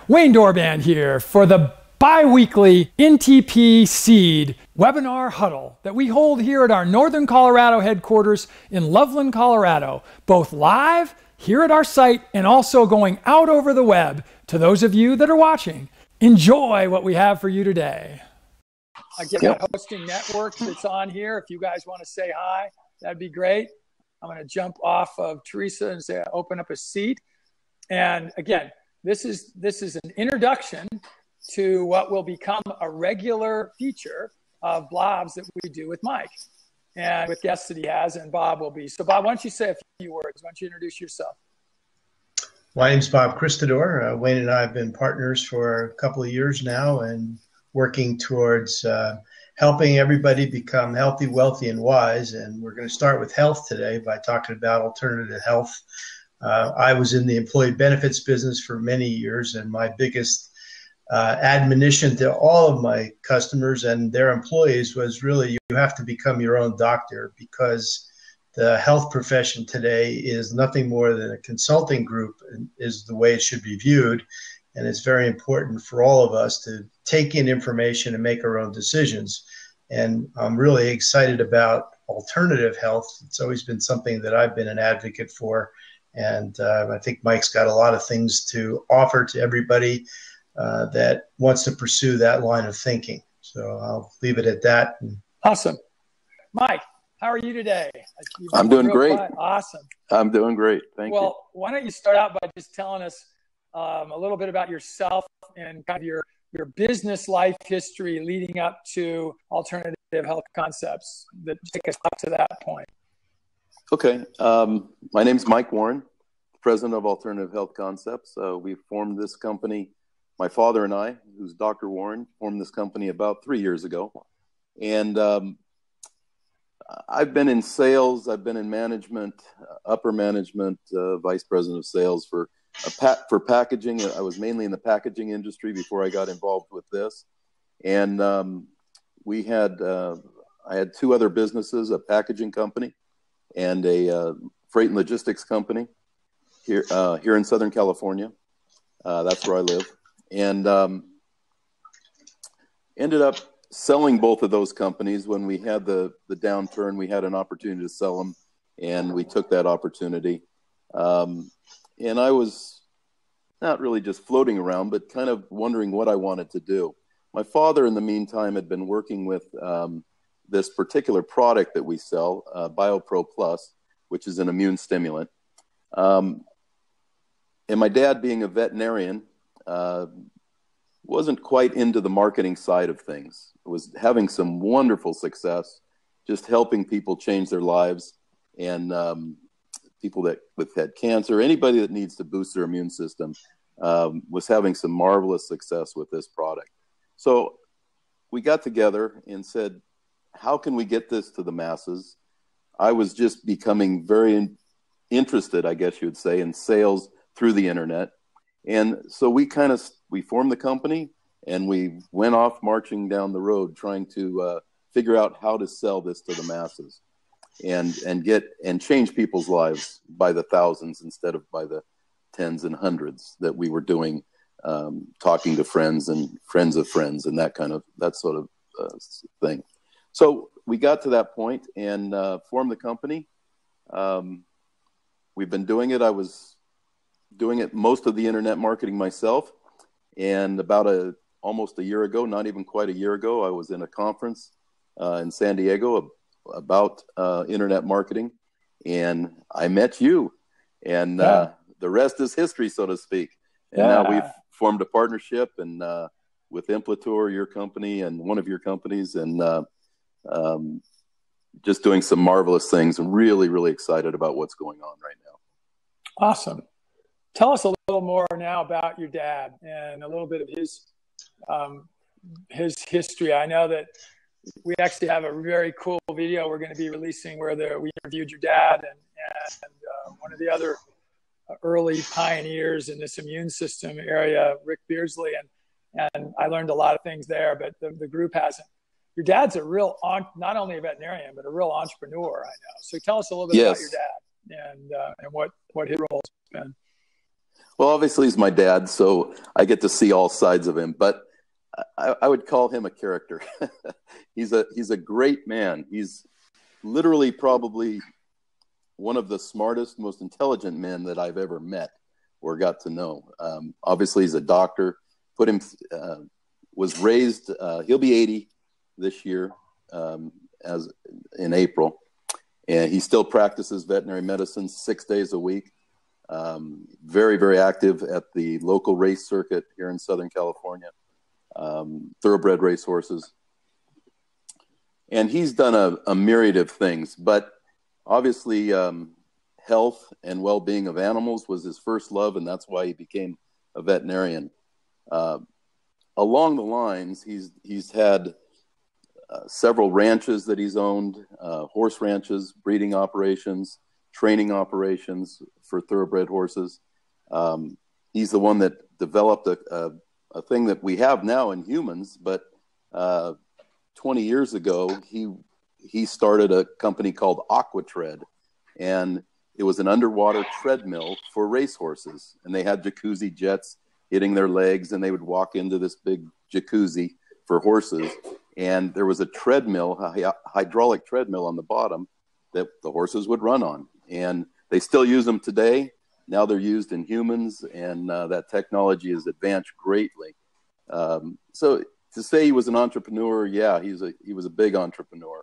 Wayne Doorband here for the bi-weekly NTP Seed webinar huddle that we hold here at our Northern Colorado headquarters in Loveland, Colorado, both live here at our site and also going out over the web to those of you that are watching. Enjoy what we have for you today. I get that hosting network that's on here. If you guys want to say hi, that'd be great. I'm going to jump off of Teresa and say, open up a seat. And again, this is an introduction to what will become a regular feature of Blabs that we do with Mike and with guests that he has, and Bob will be. So Bob, why don't you say a few words? Why don't you introduce yourself? My name's Bob Christador. Wayne and I have been partners for a couple of years now and working towards helping everybody become healthy, wealthy, and wise. And we're going to start with health today by talking about alternative health. I was in the employee benefits business for many years, and my biggest admonition to all of my customers and their employees was really, you have to become your own doctor, because the health profession today is nothing more than a consulting group, is the way it should be viewed. And it's very important for all of us to take in information and make our own decisions. And I'm really excited about alternative health. It's always been something that I've been an advocate for. And I think Mike's got a lot of things to offer to everybody that wants to pursue that line of thinking. So I'll leave it at that. Awesome. Mike, how are you today? I'm doing great. Quiet. Awesome. I'm doing great. Thank you. Well, why don't you start out by just telling us a little bit about yourself and kind of your business life history leading up to alternative health concepts that take us up to that point. Okay. My name's Mike Warren, president of Alternative Health Concepts. We formed this company, my father and I, who's Dr. Warren, formed this company about 3 years ago. And I've been in sales, I've been in management, upper management, vice president of sales for packaging. I was mainly in the packaging industry before I got involved with this. And I had two other businesses, a packaging company and a freight and logistics company here in Southern California. That's where I live. And ended up selling both of those companies. When we had the downturn, we had an opportunity to sell them, and we took that opportunity. And I was not really just floating around, but kind of wondering what I wanted to do. My father, in the meantime, had been working with this particular product that we sell, BioPro Plus, which is an immune stimulant. And my dad, being a veterinarian, wasn't quite into the marketing side of things. It was having some wonderful success, just helping people change their lives, and people that had cancer, anybody that needs to boost their immune system, was having some marvelous success with this product. So we got together and said, how can we get this to the masses? I was just becoming very interested, I guess you would say, in sales through the internet. And so we formed the company, and we went off marching down the road trying to figure out how to sell this to the masses and change people's lives by the thousands instead of by the tens and hundreds that we were doing, talking to friends and friends of friends and that sort of thing. So we got to that point and formed the company. We've been doing it. I was doing it most of the internet marketing myself. And about almost a year ago, not even quite a year ago, I was in a conference in San Diego about internet marketing, and I met you, and the rest is history, so to speak. And now we've formed a partnership and with Implator, your company, and one of your companies, and just doing some marvelous things. I'm really, really excited about what's going on right now. Awesome. Tell us a little more now about your dad and a little bit of his history. I know that we actually have a very cool video we're going to be releasing where we interviewed your dad and one of the other early pioneers in this immune system area, Rick Beardsley, and I learned a lot of things there, but the group hasn't. Your dad's a real, not only a veterinarian, but a real entrepreneur, I know. So tell us a little bit about your dad and what his role has been. Well, obviously he's my dad, so I get to see all sides of him, but I would call him a character. He's a great man. He's literally probably one of the smartest, most intelligent men that I've ever met or got to know. Obviously he's a doctor, was raised, he'll be 80 this year, as in April. And he still practices veterinary medicine 6 days a week. Very, very active at the local race circuit here in Southern California, thoroughbred racehorses. And he's done a myriad of things, but obviously health and well-being of animals was his first love, and that's why he became a veterinarian. Along the lines, he's had several ranches that he's owned, horse ranches, breeding operations, training operations for thoroughbred horses. He's the one that developed a thing that we have now in humans, but 20 years ago, he started a company called Aquatread, and it was an underwater treadmill for racehorses. And they had jacuzzi jets hitting their legs, and they would walk into this big jacuzzi for horses. And there was a treadmill, a hydraulic treadmill on the bottom that the horses would run on. And they still use them today. Now they're used in humans, and that technology has advanced greatly. So to say he was an entrepreneur, yeah, he was a big entrepreneur.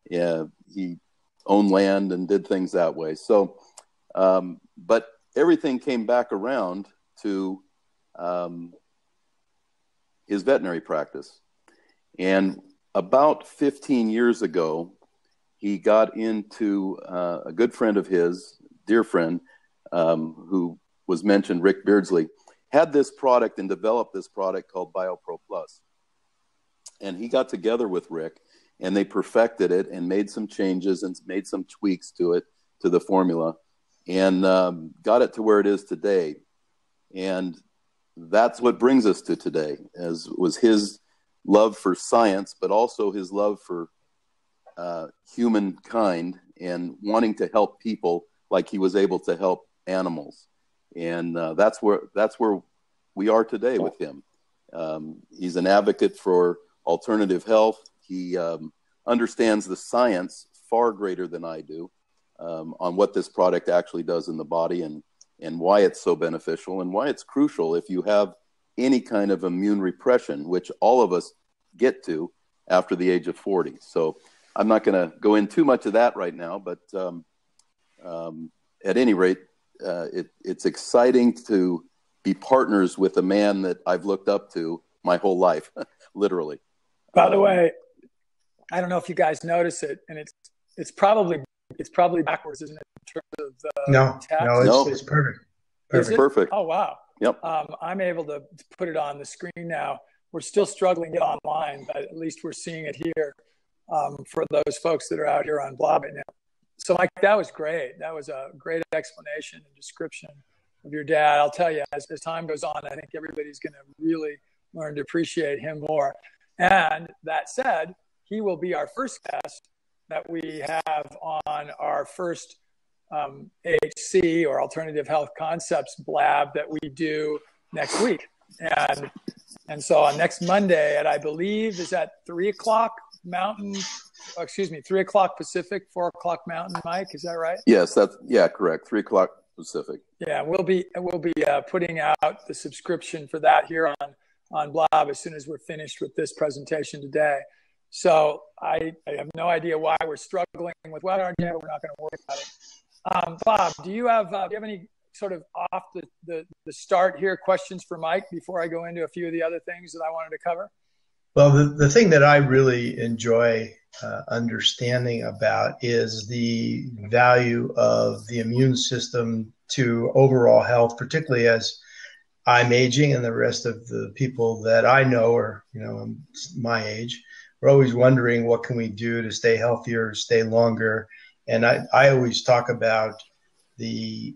Yeah, he owned land and did things that way. So, but everything came back around to his veterinary practice. And about 15 years ago, he got into a good friend of his, dear friend, who was mentioned, Rick Beardsley, had this product and developed this product called BioPro Plus. And he got together with Rick, and they perfected it and made some changes and made some tweaks to it, to the formula, and got it to where it is today. And that's what brings us to today, as was his love for science, but also his love for humankind and wanting to help people like he was able to help animals. And that's where we are today with him. He's an advocate for alternative health. He understands the science far greater than I do on what this product actually does in the body, and why it's so beneficial, and why it's crucial if you have any kind of immune repression, which all of us get to after the age of 40. So I'm not going to go in too much of that right now, but at any rate, it's exciting to be partners with a man that I've looked up to my whole life, literally. By the way, I don't know if you guys notice it, and it's probably backwards, isn't it? In terms of no, it's perfect. It's perfect. Oh wow. Yep. I'm able to put it on the screen now. We're still struggling to get online, but at least we're seeing it here for those folks that are out here on Blab right now. So, Mike, that was great. That was a great explanation and description of your dad. I'll tell you, as time goes on, I think everybody's going to really learn to appreciate him more. And that said, he will be our first guest that we have on our first AHC, or Alternative Health Concepts Blab, that we do next week. And so on next Monday at, I believe, is at 3 o'clock Mountain, 3 o'clock Pacific, 4 o'clock Mountain, Mike, is that right? Yes, correct. 3 o'clock Pacific. Yeah, we'll be putting out the subscription for that here on Blab as soon as we're finished with this presentation today. So I have no idea why we're struggling with webinar, but we're not going to worry about it. Bob, do you have any sort of off the start here questions for Mike before I go into a few of the other things that I wanted to cover? Well, the thing that I really enjoy understanding about is the value of the immune system to overall health, particularly as I'm aging and the rest of the people that I know are, my age. We're always wondering, what can we do to stay healthier, stay longer? And I always talk about the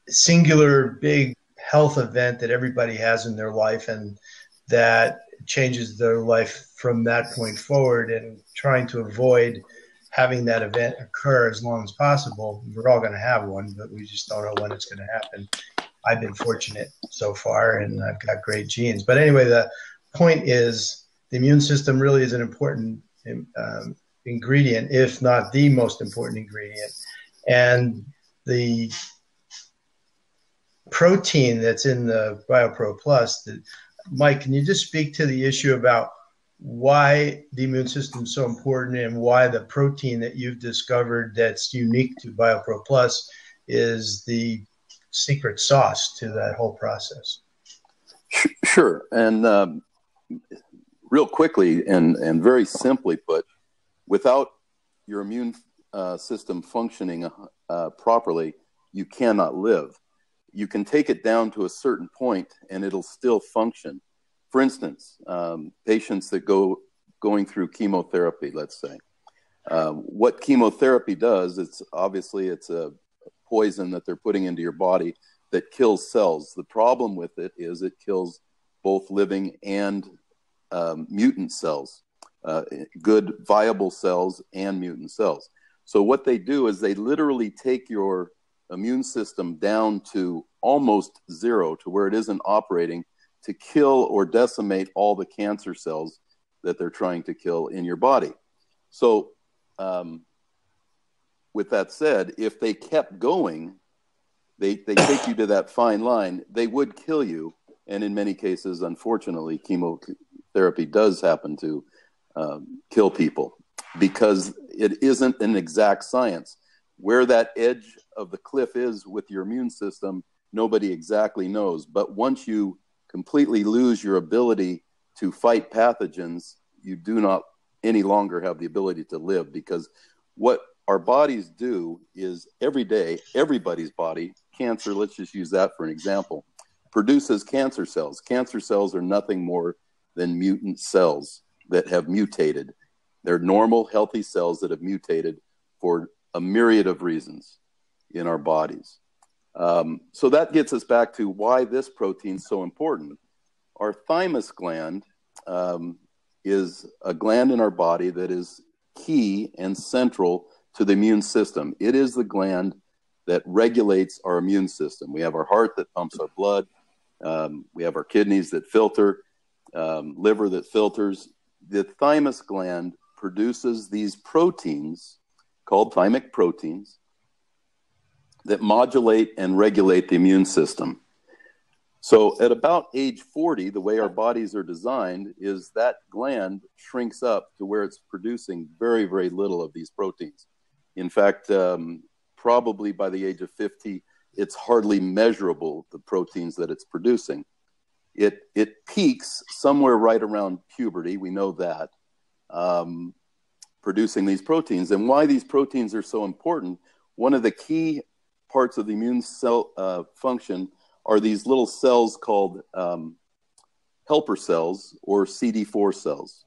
singular big health event that everybody has in their life, and that changes their life from that point forward, and trying to avoid having that event occur as long as possible. We're all going to have one, but we just don't know when it's going to happen. I've been fortunate so far, and I've got great genes. But anyway, the point is the immune system really is an important ingredient, if not the most important ingredient. And the protein that's in the BioPro Plus, Mike, can you just speak to the issue about why the immune system is so important and why the protein that you've discovered that's unique to BioPro Plus is the secret sauce to that whole process? Sure. And real quickly and very simply put, without your immune system functioning properly, you cannot live. You can take it down to a certain point and it'll still function. For instance, patients that going through chemotherapy, let's say, what chemotherapy does, it's a poison that they're putting into your body that kills cells. The problem with it is it kills both living and mutant cells, good viable cells and mutant cells. So what they do is they literally take your immune system down to almost zero, to where it isn't operating, to kill or decimate all the cancer cells that they're trying to kill in your body. So with that said, if they kept going, they take you to that fine line, they would kill you. And in many cases, unfortunately, chemotherapy does happen to kill people because it isn't an exact science. Where that edge of the cliff is with your immune system, nobody exactly knows. But once you completely lose your ability to fight pathogens, you do not any longer have the ability to live, because what our bodies do is every day, everybody's body, cancer, let's just use that for an example, produces cancer cells. Cancer cells are nothing more than mutant cells that have mutated. They're normal, healthy cells that have mutated for a myriad of reasons in our bodies. So that gets us back to why this protein is so important. Our thymus gland is a gland in our body that is key and central to the immune system. It is the gland that regulates our immune system. We have our heart that pumps our blood. We have our kidneys that filter, liver that filters. The thymus gland produces these proteins called thymic proteins that modulate and regulate the immune system. So at about age 40, the way our bodies are designed is that gland shrinks up to where it's producing very, very little of these proteins. In fact, probably by the age of 50, it's hardly measurable, the proteins that it's producing. It peaks somewhere right around puberty, we know that, producing these proteins. And why these proteins are so important, one of the key parts of the immune cell function are these little cells called helper cells, or CD4 cells.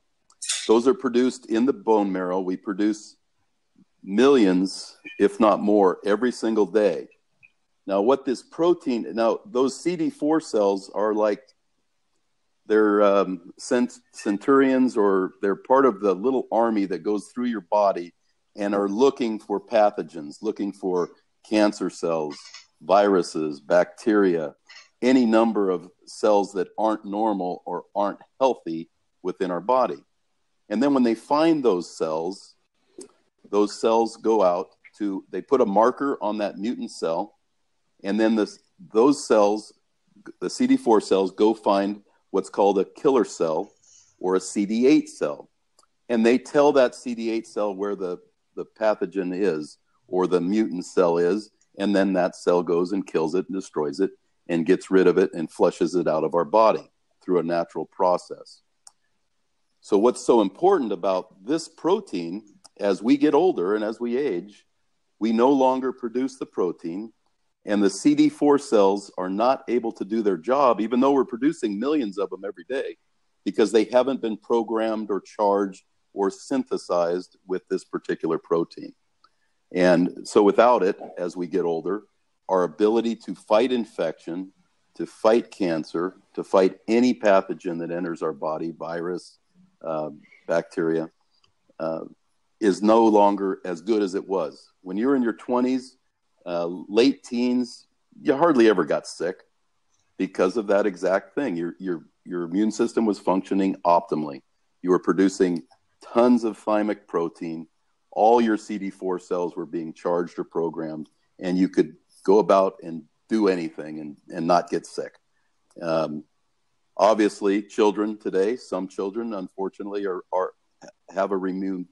Those are produced in the bone marrow. We produce millions, if not more, every single day. Now, what this protein, those CD4 cells are like, they're centurions, or they're part of the little army that goes through your body and are looking for pathogens, looking for cancer cells, viruses, bacteria, any number of cells that aren't normal or aren't healthy within our body. And then when they find those cells go out to, they put a marker on that mutant cell, and then those cells, the CD4 cells, go find what's called a killer cell or a CD8 cell. And they tell that CD8 cell where the pathogen is, or the mutant cell is, and then that cell goes and kills it and destroys it and gets rid of it and flushes it out of our body through a natural process. So what's so important about this protein, as we get older and as we age, we no longer produce the protein, and the CD4 cells are not able to do their job, even though we're producing millions of them every day, because they haven't been programmed or charged or synthesized with this particular protein. And so without it, as we get older, our ability to fight infection, to fight cancer, to fight any pathogen that enters our body, virus, bacteria, is no longer as good as it was. When you were in your 20s, late teens, you hardly ever got sick because of that exact thing. Your immune system was functioning optimally. You were producing tons of thymic protein. All your CD4 cells were being charged or programmed, and you could go about and do anything and not get sick. Obviously, children today, some children, unfortunately, have immune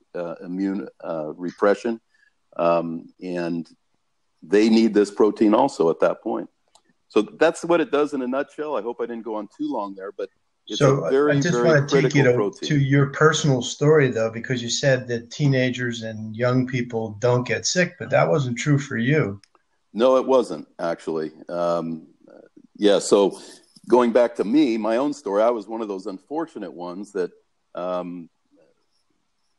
repression, and they need this protein also at that point. So that's what it does in a nutshell. I hope I didn't go on too long there, but it's a very, I just very want to take you protein. to your personal story, though, because you said that teenagers and young people don't get sick, but that wasn't true for you. No, it wasn't, actually. So going back to me, my own story, I was one of those unfortunate ones that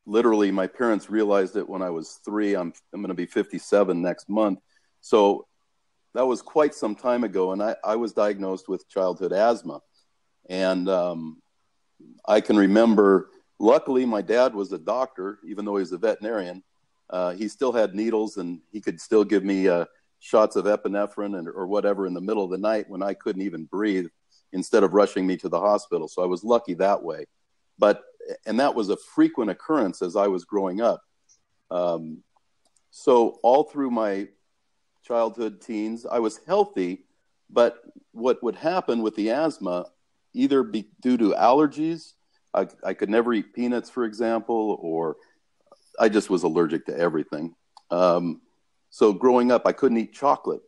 literally my parents realized it when I was 3. I'm going to be 57 next month. So that was quite some time ago, and I was diagnosed with childhood asthma. And I can remember, luckily, my dad was a doctor, even though he was a veterinarian. He still had needles, and he could still give me shots of epinephrine or whatever in the middle of the night when I couldn't even breathe, instead of rushing me to the hospital. So I was lucky that way. And that was a frequent occurrence as I was growing up. So all through my childhood, teens, I was healthy, but what would happen with the asthma, either due to allergies, I could never eat peanuts, for example, or I just was allergic to everything. So growing up, I couldn't eat chocolate.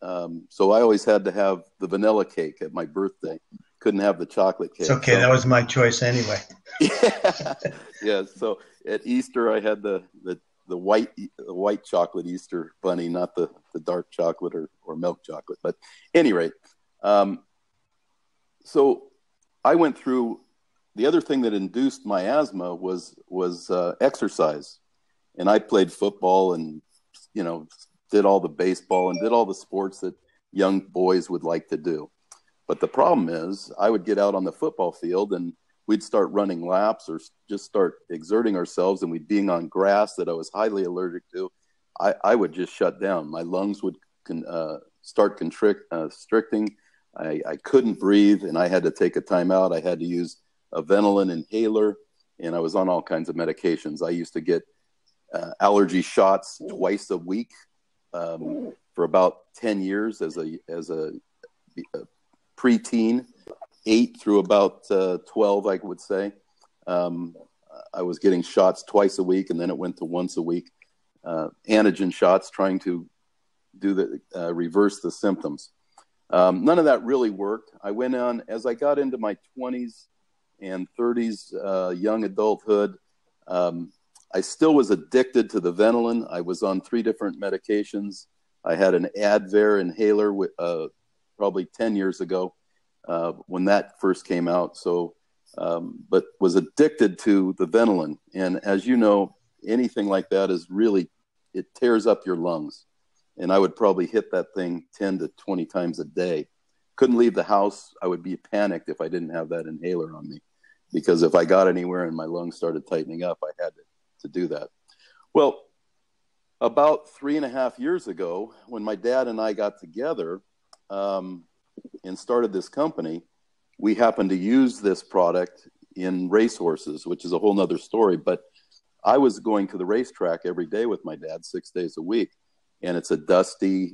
So I always had to have the vanilla cake at my birthday. Couldn't have the chocolate cake. It's okay. So, that was my choice anyway. Yeah. So at Easter, I had the white chocolate Easter bunny, not the dark chocolate or milk chocolate. But at any rate, so I went through, the other thing that induced my asthma was exercise. And I played football and, did all the baseball and did all the sports that young boys would like to do. But the problem is I would get out on the football field and we'd start running laps or just start exerting ourselves, and we'd being on grass that I was highly allergic to. I would just shut down. My lungs would start constricting. I couldn't breathe, and I had to take a time out. I had to use a Ventolin inhaler, and I was on all kinds of medications. I used to get allergy shots twice a week for about 10 years as a preteen, 8 through about 12, I would say. I was getting shots twice a week, and then it went to once a week. Antigen shots, trying to reverse the symptoms. None of that really worked. I went on, as I got into my 20s and 30s, young adulthood, I still was addicted to the Ventolin. I was on 3 different medications. I had an Advair inhaler probably 10 years ago when that first came out. So, but was addicted to the Ventolin. And as you know, anything like that is really, it tears up your lungs. And I would probably hit that thing 10 to 20 times a day. Couldn't leave the house. I would be panicked if I didn't have that inhaler on me, because if I got anywhere and my lungs started tightening up, I had to do that. Well, about 3.5 years ago, when my dad and I got together and started this company, we happened to use this product in racehorses, which is a whole nother story. But I was going to the racetrack every day with my dad, 6 days a week. And it's a dusty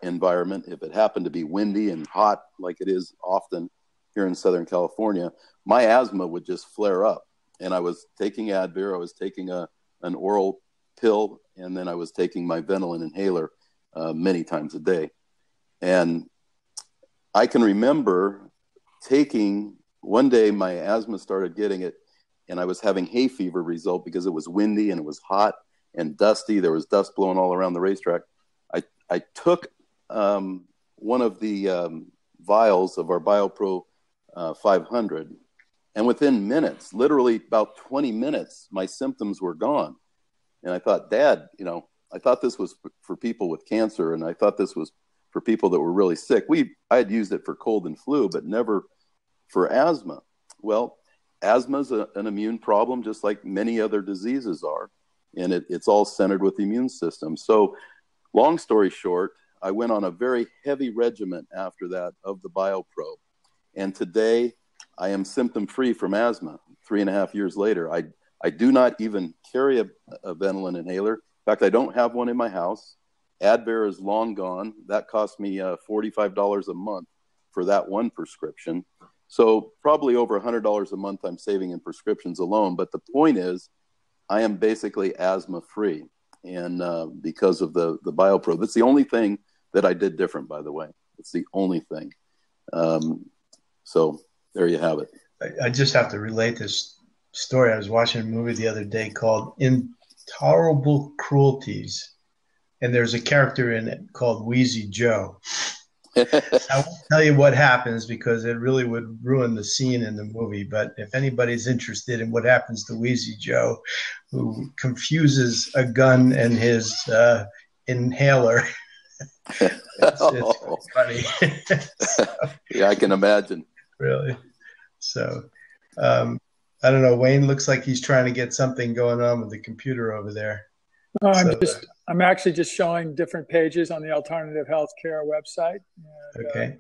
environment. If it happened to be windy and hot, like it is often here in Southern California, my asthma would just flare up. And I was taking Advair, I was taking an oral pill, and then I was taking my Ventolin inhaler many times a day. And I can remember one day my asthma started getting it, and I was having hay fever result because it was windy and it was hot and dusty. There was dust blowing all around the racetrack. I took one of the vials of our BioPro 500, and within minutes, literally about 20 minutes, my symptoms were gone. And I thought, Dad, I thought this was for people with cancer, and I thought this was for people that were really sick. I had used it for cold and flu, but never for asthma. Well, asthma's an immune problem, just like many other diseases are. And it's all centered with the immune system. So long story short, I went on a very heavy regimen after that of the BioPro. And today I am symptom-free from asthma 3.5 years later. I do not even carry a Ventolin inhaler. In fact, I don't have one in my house. Advair is long gone. That cost me $45 a month for that one prescription. So probably over $100 a month I'm saving in prescriptions alone. But the point is, I am basically asthma-free, and because of the BioPro. That's the only thing that I did different, by the way. It's the only thing. So there you have it. I just have to relate this story. I was watching a movie the other day called Intolerable Cruelties, and there's a character in it called Wheezy Joe. I won't tell you what happens because it really would ruin the scene in the movie. But if anybody's interested in what happens to Wheezy Joe, who confuses a gun and his inhaler, it's funny. So, yeah, I can imagine. Really. So, I don't know. Wayne looks like he's trying to get something going on with the computer over there. I'm actually just showing different pages on the Alternative Healthcare website. And, okay.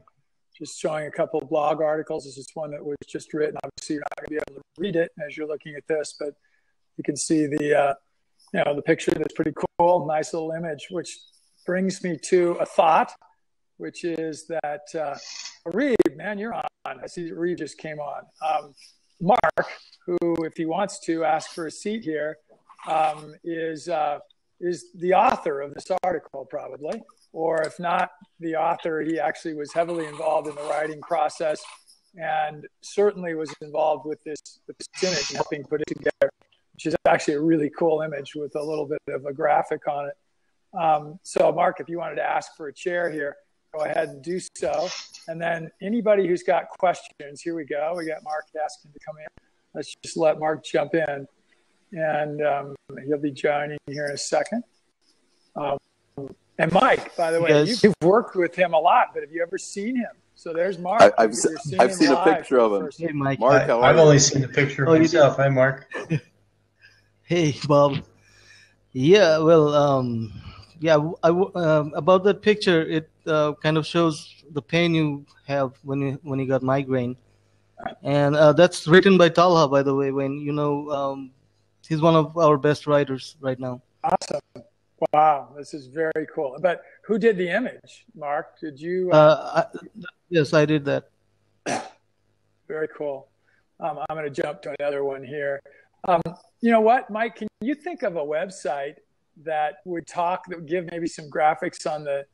Just showing a couple of blog articles. This is one that was just written. Obviously, you're not going to be able to read it as you're looking at this, but you can see the picture. That's pretty cool. Nice little image, which brings me to a thought, which is that Reed, man, you're on. I see Reed just came on. Mark, who, if he wants to ask for a seat here, is the author of this article, probably, or if not the author, he actually was heavily involved in the writing process and certainly was involved with this image, helping put it together, which is actually a really cool image with a little bit of a graphic on it. So, Mark, if you wanted to ask for a chair here, go ahead and do so. And then anybody who's got questions, here we go. We got Mark asking to come in. Let's just let Mark jump in. And he'll be joining here in a second. And Mike, by the way, yes. You've worked with him a lot, but have you ever seen him? So there's Mark. I've seen a picture of him. Hey, Mike. Mark, how are I've you? only seen the picture of myself. Hi, Mark. Hey, Bob. Yeah, well, about that picture, it kind of shows the pain you have when you got migraine. And that's written by Talha, by the way, he's one of our best writers right now. Awesome. Wow, this is very cool. But who did the image, Mark? Did you? Yes, I did that. Very cool. I'm going to jump to another one here. You know what, Mike? Can you think of a website that would give maybe some graphics on the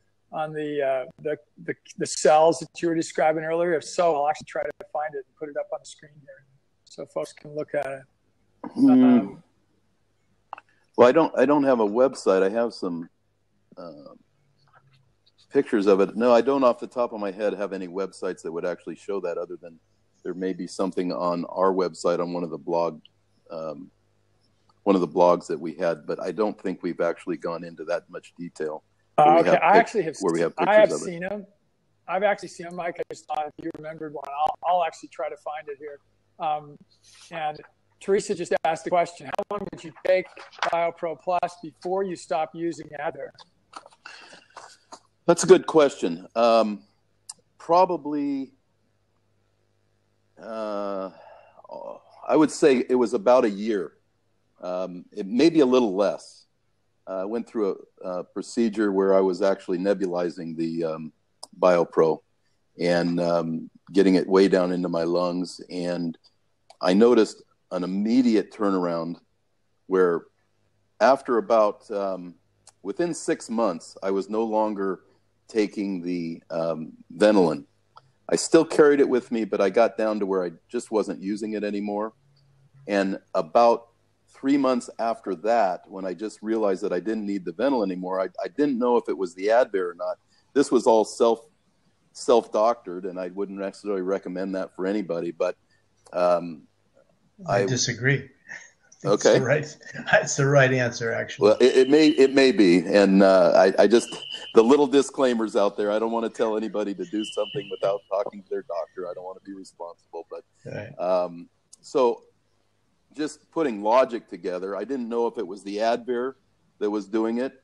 cells that you were describing earlier? If so, I'll actually try to find it and put it up on the screen here so folks can look at it. Well, I don't have a website. I have some pictures of it. No, I don't off the top of my head have any websites that would actually show that, other than there may be something on our website on one of the blogs that we had, but I don't think we've actually gone into that much detail. Okay, I actually have. Where we have I have pictures of seen them. I've actually seen them, Mike. I just thought if you remembered one, I'll actually try to find it here. And Teresa just asked the question: how long did you take BioPro Plus before you stopped using Advair? That's a good question. Probably, I would say it was about a year. It may be a little less. I went through a procedure where I was actually nebulizing the BioPro and getting it way down into my lungs. And I noticed an immediate turnaround where after about, within 6 months, I was no longer taking the Ventolin. I still carried it with me, but I got down to where I just wasn't using it anymore. And about 3 months after that, when I just realized that I didn't need the Ventolin anymore, I didn't know if it was the Advair or not. This was all self-doctored, and I wouldn't necessarily recommend that for anybody. But I disagree. Okay, that's the right answer, actually. Well, it may be, and I just, the little disclaimers out there. I don't want to tell anybody to do something without talking to their doctor. I don't want to be responsible, but. Right. So just putting logic together, I didn't know if it was the Advair that was doing it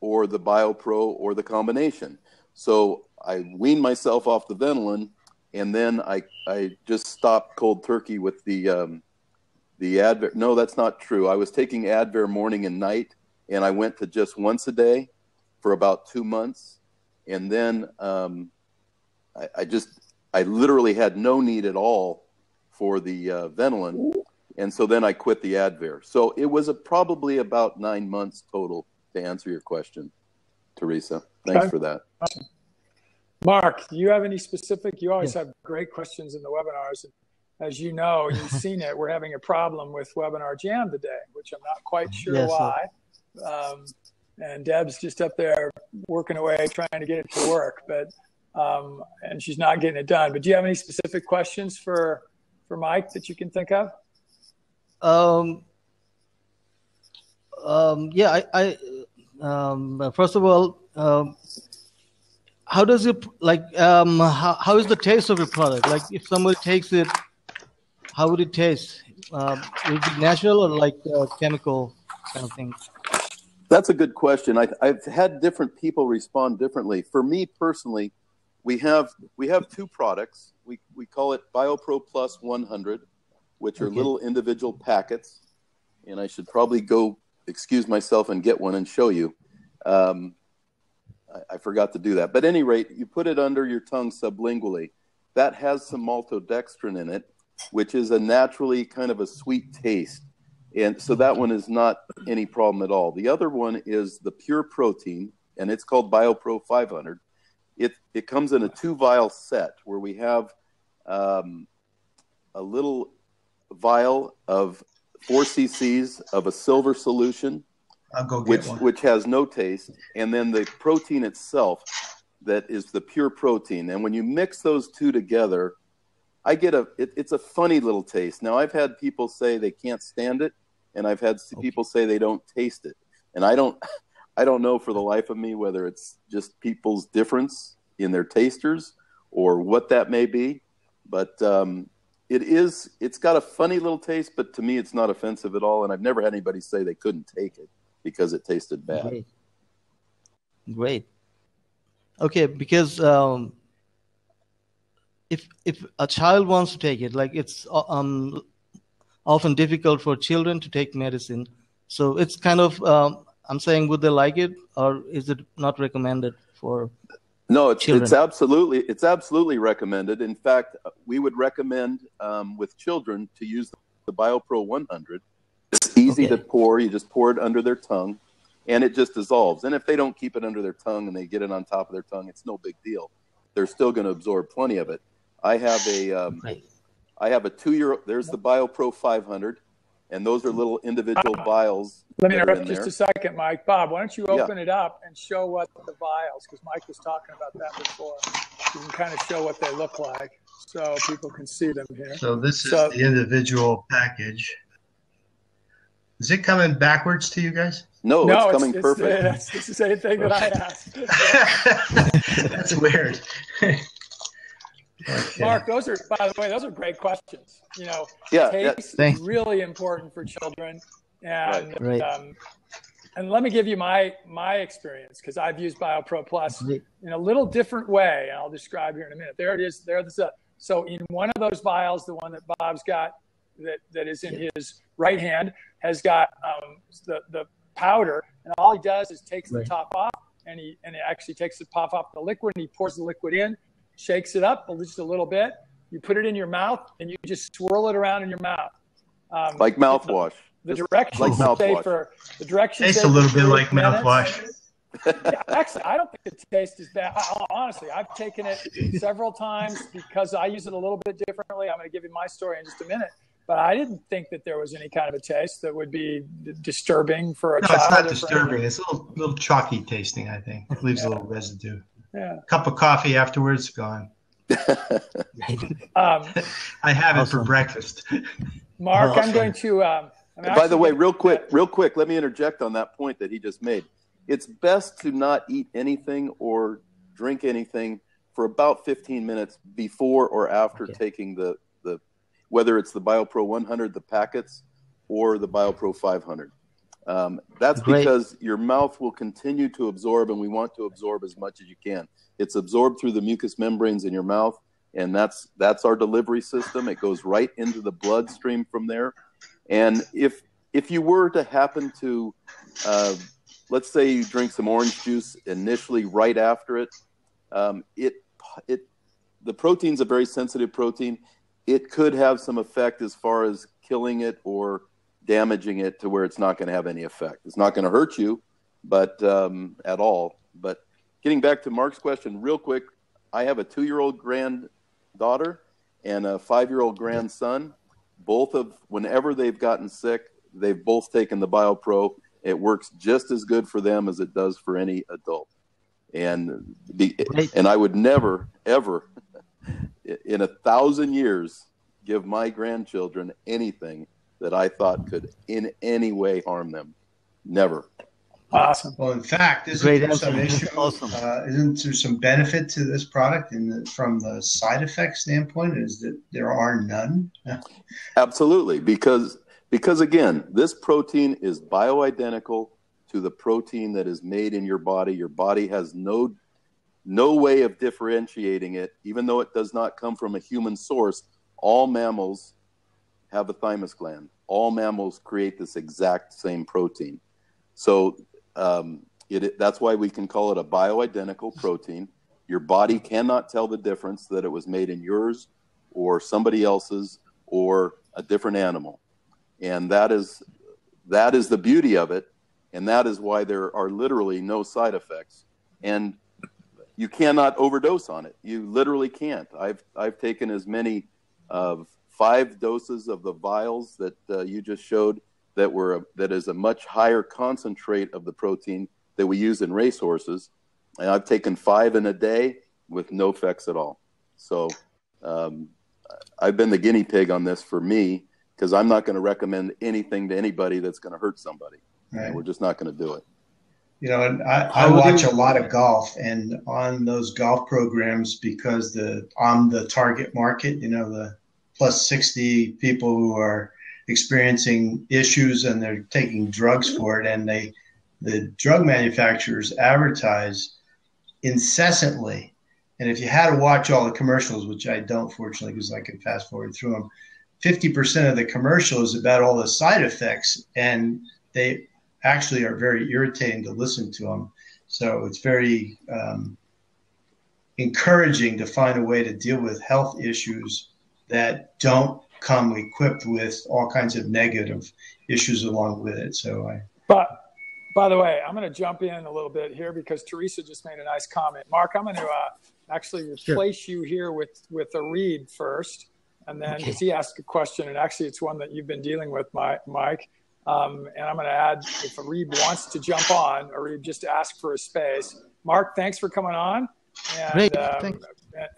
or the BioPro or the combination. So I weaned myself off the Ventolin, and then I just stopped cold turkey with the Advair. No, that's not true. I was taking Advair morning and night, and I went to just once a day for about 2 months. And then I literally had no need at all for the Ventolin. And so then I quit the Advair. So it was probably about 9 months total, to answer your question, Teresa. Thanks for that. Awesome. Mark, do you have any specific? You always have great questions in the webinars. And as you know, you've seen it. We're having a problem with Webinar Jam today, which I'm not quite sure why. And Deb's just up there working away, trying to get it to work, but and she's not getting it done. But do you have any specific questions for Mike that you can think of? First of all, how does it how is the taste of your product? Like, if somebody takes it, how would it taste? Would it be natural or like chemical kind of thing? That's a good question. I've had different people respond differently. For me personally, we have 2 products. We call it BioPro Plus 100, which are little individual packets. And I should probably go excuse myself and get one and show you. I forgot to do that. But at any rate, you put it under your tongue sublingually. That has some maltodextrin in it, which is a naturally kind of a sweet taste. And so that one is not any problem at all. The other one is the pure protein, and it's called BioPro 500. It comes in a 2-vial set where we have a little vial of 4 cc's of a silver solution, I'll go get one. Which has no taste, and then the protein itself that is the pure protein. And when you mix those two together, I get it's a funny little taste. Now, I've had people say they can't stand it, and I've had people say they don't taste it. And I don't know for the life of me whether it's just people's difference in their tasters or what that may be. But it's got a funny little taste, but to me it's not offensive at all. And I've never had anybody say they couldn't take it because it tasted bad. Great. Okay, because if a child wants to take it, like it's often difficult for children to take medicine. So it's kind of, I'm saying, would they like it, or is it not recommended for children? It's absolutely recommended. In fact, we would recommend with children to use the BioPro 100. It's easy to pour. You just pour it under their tongue, and it just dissolves. And if they don't keep it under their tongue and they get it on top of their tongue, it's no big deal. They're still going to absorb plenty of it. I have a 2-year-old. There's the BioPro 500, and those are little individual vials. Let me interrupt just a second, Mike. Bob, why don't you open it up and show what the vials, because Mike was talking about that before. You can kind of show what they look like so people can see them here. So this is the individual package. Is it coming backwards to you guys? No, it's coming perfect. It's the same thing that I asked. That's weird. Okay. Mark, by the way, those are great questions. You know, taste is really important for children. And and let me give you my experience, because I've used BioPro Plus in a little different way, and I'll describe here in a minute. There it is. So in one of those vials, the one that Bob's got that is in his right hand has got the powder, and all he does is takes the top off, and he actually takes the top off the liquid, and he pours the liquid in, shakes it up just a little bit. You put it in your mouth, and you just swirl it around in your mouth. Like mouthwash. The directions tastes a little bit like mouthwash. Yeah, actually, I don't think the taste is bad. Honestly, I've taken it several times because I use it a little bit differently. I'm going to give you my story in just a minute. But I didn't think that there was any kind of a taste that would be disturbing for a child. No, it's not disturbing. It's a little chalky tasting, I think. It leaves a little residue. Yeah. Cup of coffee afterwards, gone. I have it for breakfast. Mark, I'm going to... By the way, real quick, let me interject on that point that he just made. It's best to not eat anything or drink anything for about 15 minutes before or after taking whether it's the BioPro 100, the packets, or the BioPro 500. That's Great. because your mouth will continue to absorb, and we want to absorb as much as you can. It's absorbed through the mucous membranes in your mouth, and that's our delivery system. It goes right into the bloodstream from there. And if you were to happen to, let's say you drink some orange juice initially right after it, the protein's a very sensitive protein. It could have some effect as far as killing it or damaging it to where it's not going to have any effect. It's not going to hurt you, but at all. But getting back to Mark's question real quick, I have a 2-year-old granddaughter and a 5-year-old grandson. Both of, whenever they've gotten sick, they've both taken the BioPro. It works just as good for them as it does for any adult. And I would never, ever, in 1,000 years, give my grandchildren anything that I thought could in any way harm them. Never. Awesome. Well, in fact, isn't there some benefit to this product from the side effect standpoint? Is that there are none? Absolutely, because again, this protein is bioidentical to the protein that is made in your body. Your body has no way of differentiating it, even though it does not come from a human source. All mammals have a thymus gland. All mammals create this exact same protein. So that's why we can call it a bioidentical protein. Your body cannot tell the difference that it was made in yours or somebody else's or a different animal. And that is the beauty of it. And that is why there are literally no side effects. And you cannot overdose on it. You literally can't. I've taken as many of 5 doses of the vials that you just showed that is a much higher concentrate of the protein that we use in racehorses. And I've taken 5 in a day with no effects at all. So I've been the guinea pig on this for me, because I'm not going to recommend anything to anybody that's going to hurt somebody. Right. We're just not going to do it. You know, and I watch a lot of golf, and on those golf programs, because on the target market, you know, the plus 60 people who are experiencing issues and they're taking drugs for it, and the drug manufacturers advertise incessantly. And if you had to watch all the commercials, which I don't, fortunately, because I can fast forward through them, 50% of the commercial is about all the side effects, and they actually are very irritating to listen to them. So it's very encouraging to find a way to deal with health issues that don't come equipped with all kinds of negative issues along with it. But by the way, I'm going to jump in a little bit here because Teresa just made a nice comment. Mark, I'm going to actually replace you here with Arid first, and then because he asked a question, and actually it's one that you've been dealing with, Mike. And I'm going to add, if Arid wants to jump on, Arid, just to ask for a space. Mark, thanks for coming on. And, Great, thanks.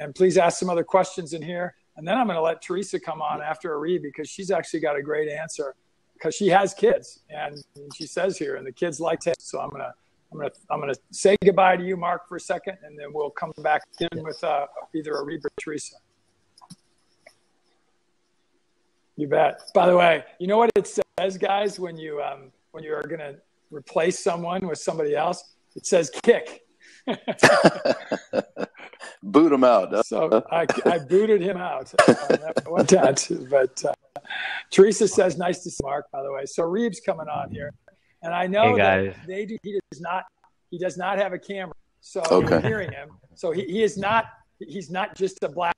And please ask some other questions in here. And then I'm going to let Teresa come on after Arid, because she's actually got a great answer, because she has kids, and she says here, and the kids like to. So I'm going to say goodbye to you, Mark, for a second, and then we'll come back in with either Arid or Teresa. You bet. By the way, you know what it says, guys, when you are going to replace someone with somebody else? It says kick. Boot him out. So I booted him out. But Teresa says, nice to see Mark, by the way. So Reeb's coming on here. And I know that he does not have a camera. So you're hearing him. So he's not just a black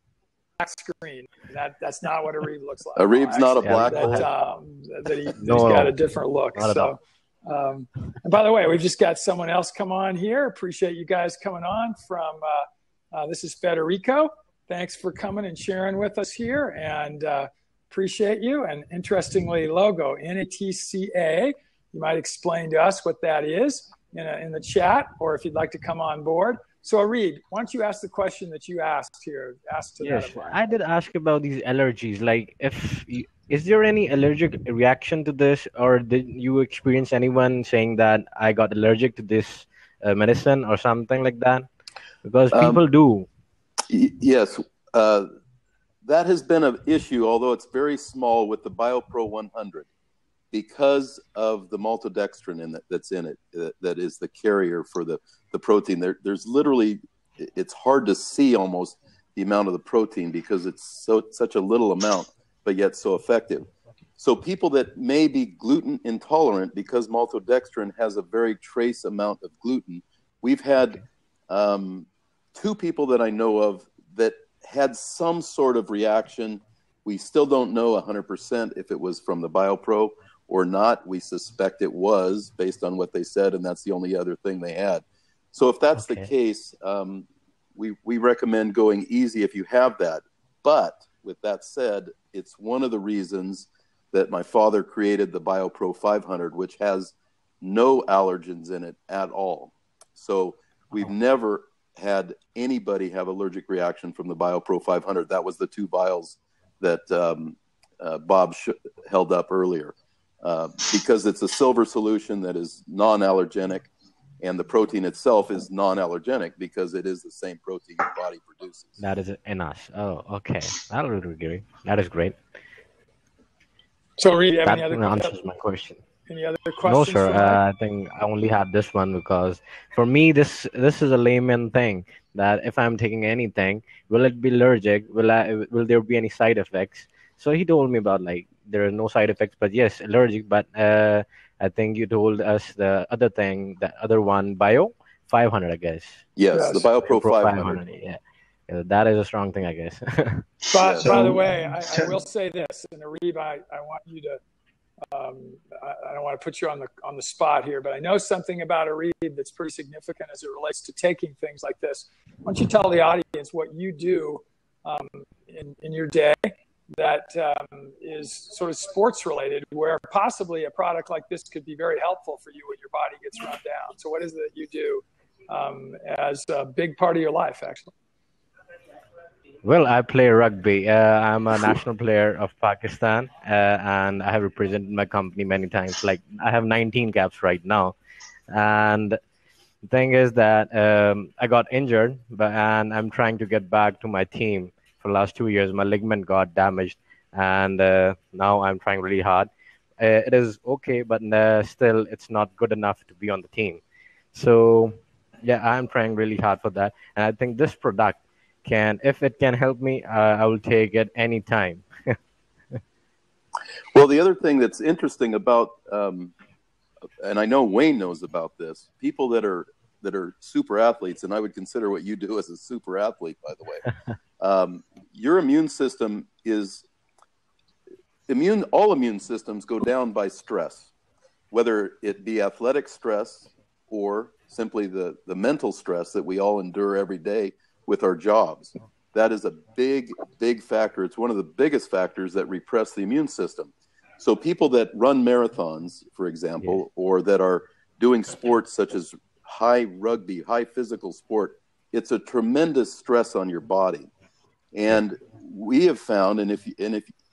screen. That's not what Arid looks like. Arid's not a black hole. He's got a different look. So, and by the way, we've just got someone else come on here. Appreciate you guys coming on from. This is Federico. Thanks for coming and sharing with us here, and appreciate you. And interestingly, logo NATCA. You might explain to us what that is in the chat, or if you'd like to come on board. So, Arid, why don't you ask the question that you asked here? Yes, I did ask about these allergies. Like, is there any allergic reaction to this, or did you experience anyone saying that I got allergic to this medicine or something like that? Because people do. Yes. that has been an issue, although it's very small, with the BioPro 100 because of the maltodextrin that's in it, that is the carrier for the protein. There's literally, it's hard to see almost the amount of the protein because it's such a little amount, but yet so effective. So people that may be gluten intolerant, because maltodextrin has a very trace amount of gluten, we've had 2 people that I know of that had some sort of reaction. We still don't know 100% if it was from the BioPro or not. We suspect it was based on what they said, and that's the only other thing they had. So if that's the case, we recommend going easy if you have that. But with that said, it's one of the reasons that my father created the BioPro 500, which has no allergens in it at all. So we've never had anybody have allergic reaction from the BioPro 500. That was the 2 vials that Bob held up earlier, because it's a silver solution that is non-allergenic, and the protein itself is non-allergenic because it is the same protein your body produces. That is in us. Oh, okay. That is great. So, Reed, That answers my question. Any other No, questions? sir. I think I only had this one because for me, this is a layman thing. That if I'm taking anything, will it be allergic? Will there be any side effects? So he told me about, like, there are no side effects, but yes, allergic. But I think you told us the other thing, the other one, Bio 500, I guess. Yes, the BioPro 500. Yeah. That is a strong thing, I guess. But by the way, I will say this, and Arib, I want you to. I don't want to put you on the spot here, but I know something about Arib that's pretty significant as it relates to taking things like this. Why don't you tell the audience what you do in your day that is sort of sports related, where possibly a product like this could be very helpful for you when your body gets run down. So what is it that you do as a big part of your life, actually? Well, I play rugby. I'm a national player of Pakistan, and I have represented my company many times. Like, I have 19 caps right now. And the thing is that I got injured, and I'm trying to get back to my team. For the last 2 years, my ligament got damaged, and now I'm trying really hard. It is okay, but still, it's not good enough to be on the team. So, yeah, I'm trying really hard for that. And I think this product if it can help me, I will take it anytime. Well, the other thing that's interesting about, and I know Wayne knows about this, people that are super athletes, and I would consider what you do as a super athlete, by the way. Your immune system is all immune systems go down by stress, whether it be athletic stress or simply the mental stress that we all endure every day with our jobs. That is a big, big factor. It's one of the biggest factors that repress the immune system. So people that run marathons, for example, or that are doing sports such as high rugby, high physical sport, it's a tremendous stress on your body. And we have found, and if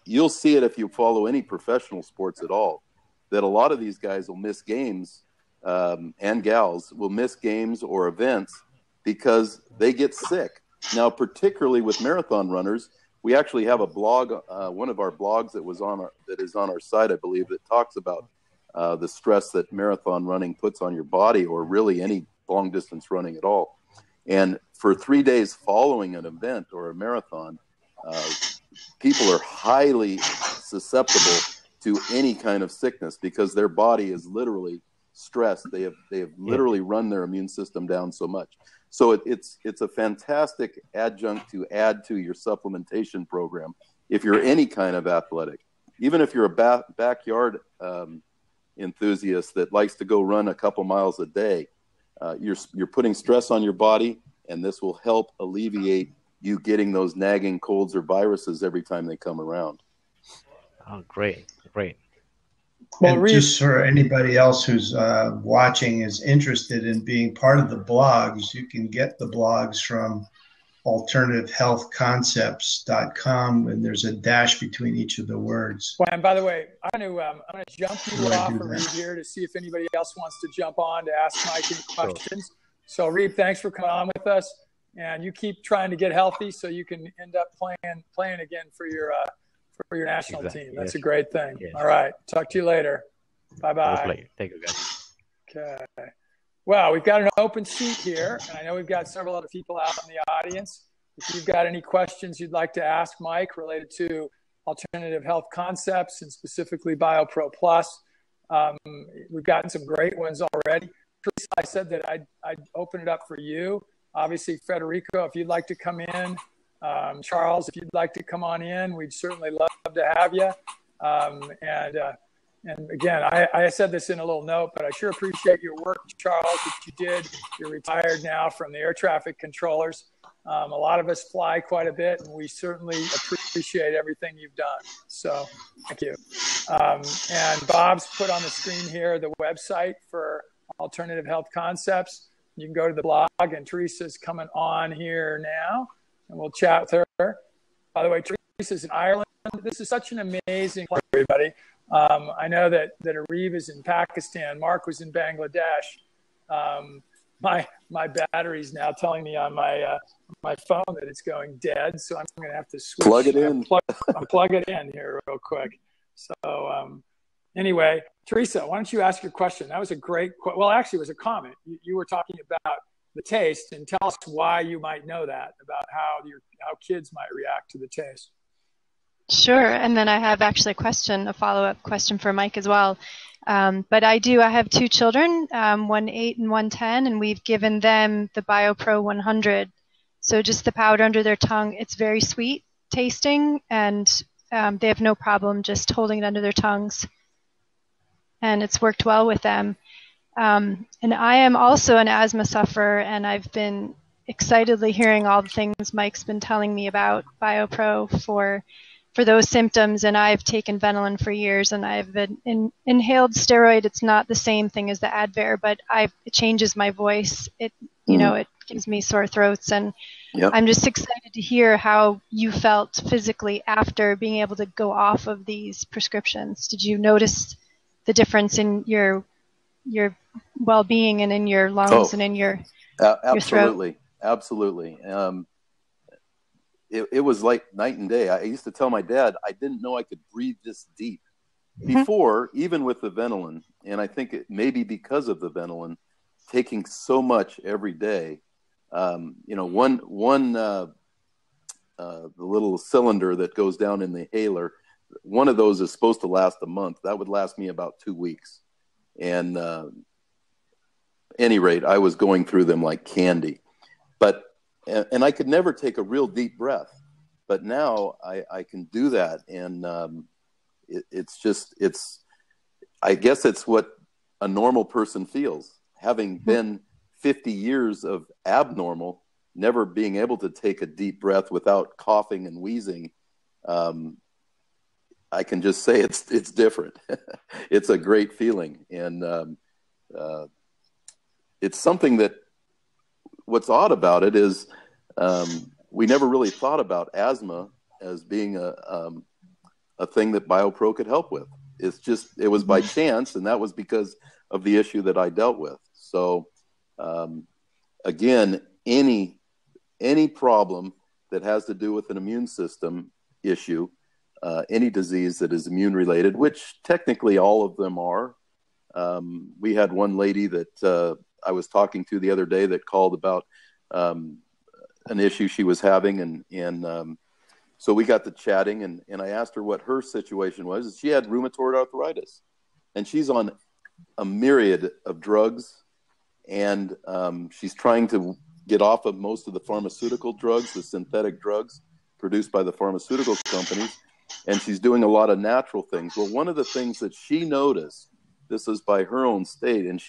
you'll see it if you follow any professional sports at all, that a lot of these guys will miss games, and gals will miss games or events because they get sick. Now, particularly with marathon runners, we actually have a blog, one of our blogs that is on our site, I believe, that talks about the stress that marathon running puts on your body, or really any long distance running at all. And for 3 days following an event or a marathon, people are highly susceptible to any kind of sickness because their body is literally stressed. They have literally run their immune system down so much. So it's a fantastic adjunct to add to your supplementation program if you're any kind of athletic. Even if you're a backyard enthusiast that likes to go run a couple miles a day, you're putting stress on your body, and this will help alleviate you getting those nagging colds or viruses every time they come around. Oh, great. Well, and just for anybody else who's watching is interested in being part of the blogs, you can get the blogs from alternativehealthconcepts.com, and there's a dash between each of the words. Well, and by the way, I'm going to jump you off a Reed here to see if anybody else wants to jump on to ask Mike any questions. So, Reed, thanks for coming on with us. and you keep trying to get healthy so you can end up playing again for your national team. That's a great thing. Yes. All right. Talk to you later. Bye-bye. Thank you, guys. Okay. Well, we've got an open seat here, and I know we've got several other people out in the audience. If you've got any questions you'd like to ask Mike related to alternative health concepts and specifically BioPro Plus, we've gotten some great ones already. Teresa, I said that I'd open it up for you. Obviously, Federico, if you'd like to come in, Charles, if you'd like to come on in, we'd certainly love to have you. And again, I said this in a little note, but I sure appreciate your work, Charles, that you did. You're retired now from the air traffic controllers. A lot of us fly quite a bit, and we certainly appreciate everything you've done. So thank you. And Bob's put on the screen here the website for Alternative Health Concepts. You can go to the blog, and Teresa's coming on here now, and we'll chat with her. By the way, Teresa's in Ireland. This is such an amazing place, everybody. I know that Arif is in Pakistan. Mark was in Bangladesh. My battery's now telling me on my phone that it's going dead, so I'm going to have to switch. Plug it in. Plug it in here real quick. So anyway, Teresa, why don't you ask your question? That was a great well, actually, it was a comment. You were talking about the taste, and tell us why you might know that, about how kids might react to the taste. Sure, and then I have actually a follow-up question for Mike as well. But I have 2 children, one 8 and one 10, and we've given them the BioPro 100. So just the powder under their tongue, it's very sweet tasting, and they have no problem just holding it under their tongues. And it's worked well with them. And I am also an asthma sufferer, and I've been excitedly hearing all the things Mike's been telling me about BioPro for those symptoms, and I've taken Ventolin for years, and I've been inhaled steroid. It's not the same thing as the Advair, but it changes my voice. It gives me sore throats, and I'm just excited to hear how you felt physically after being able to go off of these prescriptions. Did you notice the difference in your well-being and in your lungs and in your throat? Absolutely. It was like night and day. I used to tell my dad I didn't know I could breathe this deep before, even with the Ventolin. And I think it may be because of the Ventolin, taking so much every day. The little cylinder that goes down in the inhaler, one of those is supposed to last a month. That would last me about 2 weeks. And any rate, I was going through them like candy. And I could never take a real deep breath, but now I can do that. And I guess it's what a normal person feels. Having been 50 years of abnormal, never being able to take a deep breath without coughing and wheezing, I can just say it's different. It's a great feeling. And it's something that, what's odd about it is we never really thought about asthma as being a thing that BioPro could help with. It was by chance, and that was because of the issue that I dealt with. So again, any problem that has to do with an immune system issue, any disease that is immune related, which technically all of them are. We had one lady that I was talking to the other day that called about an issue she was having, and so we got to chatting, and I asked her what her situation was. She had rheumatoid arthritis, and she's on a myriad of drugs, and she's trying to get off of most of the pharmaceutical drugs, the synthetic drugs produced by the pharmaceutical companies, and she's doing a lot of natural things. Well, one of the things that she noticed, this is by her own state, and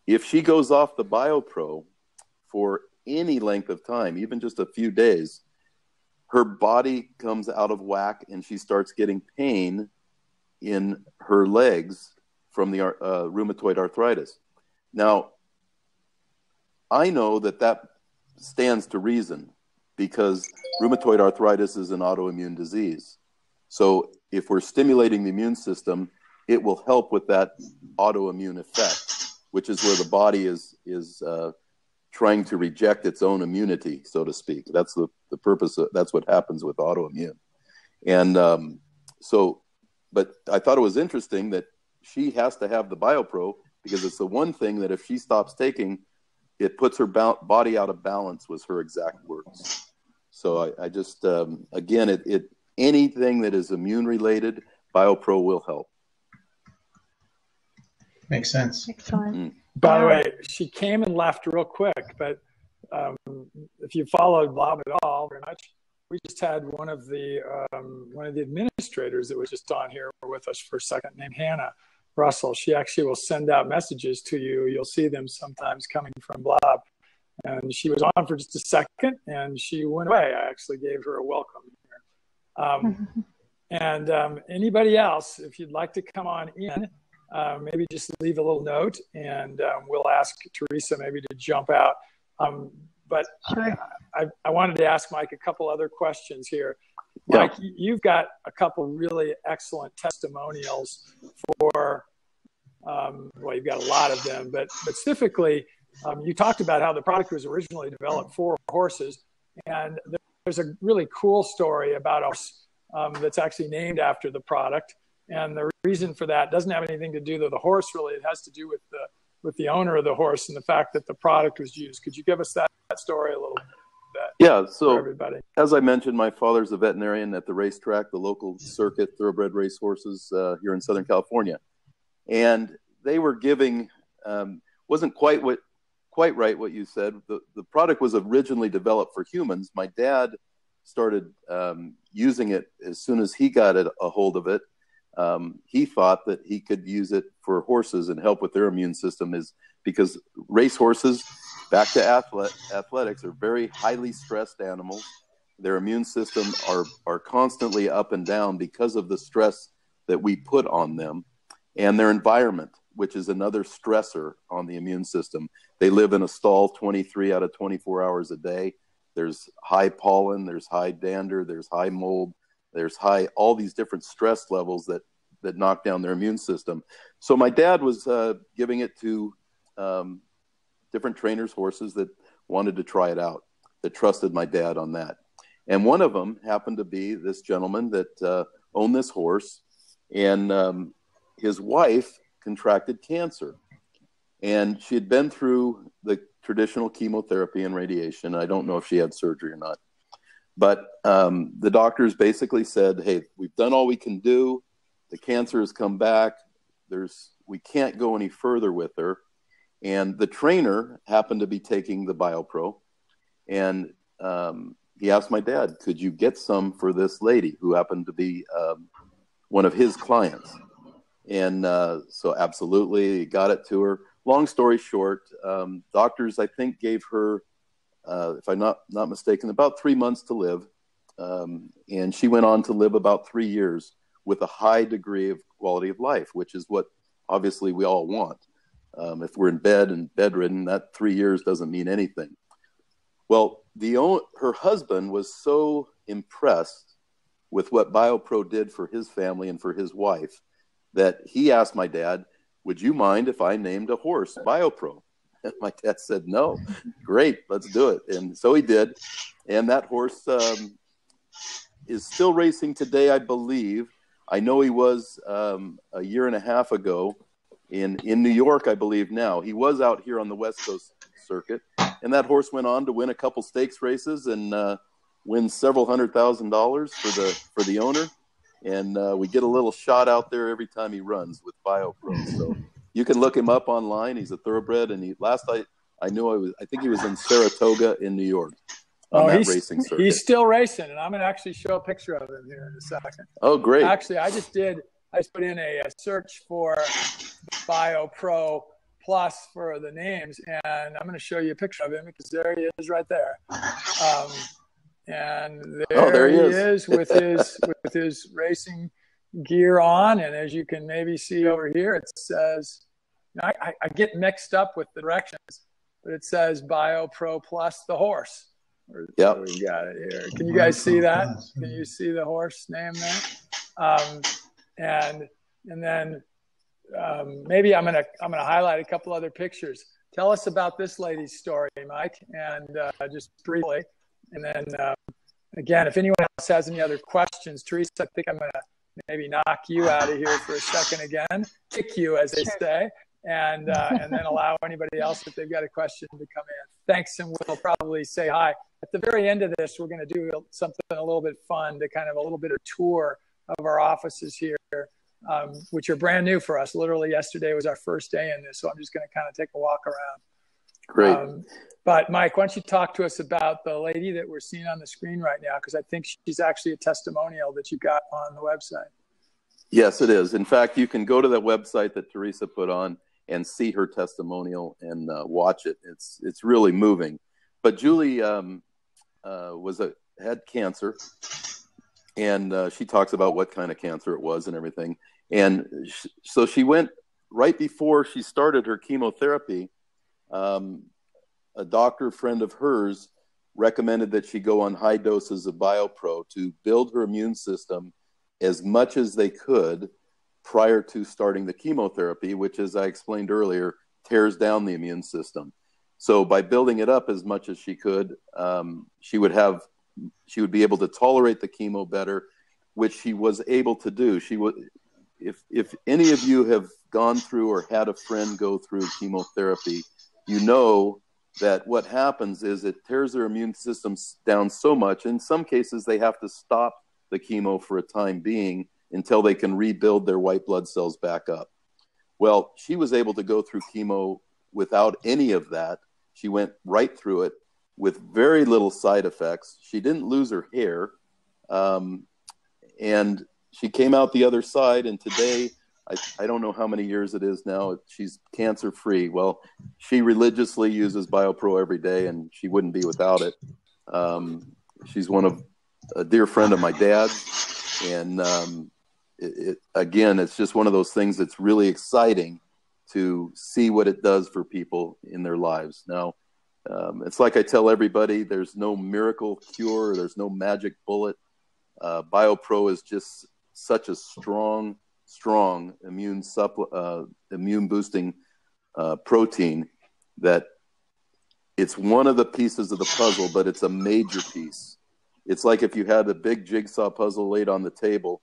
if she goes off the BioPro for any length of time, even just a few days, her body comes out of whack and she starts getting pain in her legs from the rheumatoid arthritis. Now, I know that stands to reason because rheumatoid arthritis is an autoimmune disease. So if we're stimulating the immune system, it will help with that autoimmune effect, which is where the body is trying to reject its own immunity, so to speak. That's the purpose. That's what happens with autoimmune. And but I thought it was interesting that she has to have the BioPro because it's the one thing that if she stops taking, it puts her body out of balance, was her exact words. So I just, again, anything that is immune related, BioPro will help. Makes sense. Excellent. By the way, she came and left real quick, but if you followed Blab at all very much, we just had one of the administrators that was just on here with us for a second, named Hannah Russell. She actually will send out messages to you. You'll see them sometimes coming from Blab. And she was on for just a second, and she went away. I actually gave her a welcome here. And anybody else, if you'd like to come on in, maybe just leave a little note, and we'll ask Teresa maybe to jump out. But sure. I wanted to ask Mike a couple other questions here. Yeah. Mike, you've got a couple really excellent testimonials for, well, you've got a lot of them, but specifically, you talked about how the product was originally developed for horses, and there's a really cool story about a horse that's actually named after the product. And the reason for that doesn't have anything to do with the horse, really. It has to do with the owner of the horse and the fact that the product was used. Could you give us that story a little bit? Yeah, so everybody. As I mentioned, my father's a veterinarian at the racetrack, the local circuit, thoroughbred racehorses here in Southern California. And they were giving, wasn't quite right what you said. The product was originally developed for humans. My dad started using it as soon as he got a hold of it. He thought that he could use it for horses and help with their immune system, is because racehorses, back to athletics, are very highly stressed animals. Their immune system are constantly up and down because of the stress that we put on them, and their environment, which is another stressor on the immune system. They live in a stall 23 out of 24 hours a day. There's high pollen, there's high dander, there's high mold, there's all these different stress levels that knock down their immune system. So my dad was giving it to different trainers' horses that wanted to try it out, that trusted my dad on that. And one of them happened to be this gentleman that owned this horse, and his wife contracted cancer. And she had been through the traditional chemotherapy and radiation. I don't know if she had surgery or not. But the doctors basically said, hey, we've done all we can do. The cancer has come back. We can't go any further with her. And the trainer happened to be taking the BioPro. And he asked my dad, could you get some for this lady who happened to be one of his clients? And so absolutely, he got it to her. Long story short, doctors, I think, gave her, if I'm not mistaken, about 3 months to live. And she went on to live about 3 years with a high degree of quality of life, which is what obviously we all want. If we're in bed and bedridden, that 3 years doesn't mean anything. Well, her husband was so impressed with what BioPro did for his family and for his wife that he asked my dad, would you mind if I named a horse BioPro? And my dad said, no. Great, let's do it. And so he did. And that horse is still racing today, I believe. I know he was a year and a half ago in New York, I believe now. He was out here on the West Coast circuit. And that horse went on to win a couple stakes races and win several $100,000 for the owner. And we get a little shot out there every time he runs with BioPro. So you can look him up online. He's a thoroughbred, and I think he was in Saratoga in New York on that racing circuit. He's still racing, and I'm going to actually show a picture of him here in a second. Oh, great. Actually, I just put in a search for BioPro Plus for the names, and I'm going to show you a picture of him because there he is right there. And there he is with his racing gear on. And as you can maybe see over here, it says, I get mixed up with the directions, but it says BioPro Plus the horse. Yeah, we got it here. Can you guys see that? Can you see the horse name there? And then maybe I'm gonna highlight a couple other pictures. tell us about this lady's story, Mike, and just briefly. And then, again, if anyone else has any other questions, Teresa, I think I'm going to maybe knock you out of here for a second again, kick you, as they say, and then allow anybody else, if they've got a question, to come in. Thanks, and we'll probably say hi. At the very end of this, we're going to do something a little bit fun, to kind of a little bit of tour of our offices here, which are brand new for us. Literally yesterday was our first day in this, so I'm just going to kind of take a walk around. Great. But Mike, why don't you talk to us about the lady that we're seeing on the screen right now, because I think she's actually a testimonial that you got on the website. Yes, it is. In fact, you can go to the website that Teresa put on and see her testimonial and watch it. It's really moving. But Julie had cancer, and she talks about what kind of cancer it was and everything. And so she went right before she started her chemotherapy. A doctor friend of hers recommended that she go on high doses of BioPro to build her immune system as much as they could prior to starting the chemotherapy, which, as I explained earlier, tears down the immune system. So by building it up as much as she could, she would be able to tolerate the chemo better, which she was able to do. If any of you have gone through or had a friend go through chemotherapy, you know that what happens is it tears their immune system down so much. In some cases, they have to stop the chemo for a time being until they can rebuild their white blood cells back up. Well, she was able to go through chemo without any of that. She went right through it with very little side effects. She didn't lose her hair. And she came out the other side, and today, I don't know how many years it is now, she's cancer-free. Well, she religiously uses BioPro every day, and she wouldn't be without it. She's a dear friend of my dad's, and again, it's just one of those things that's really exciting to see what it does for people in their lives. Now, it's like I tell everybody, there's no miracle cure, there's no magic bullet. BioPro is just such a strong immune boosting protein that it's one of the pieces of the puzzle, but it's a major piece. It's like if you had a big jigsaw puzzle laid on the table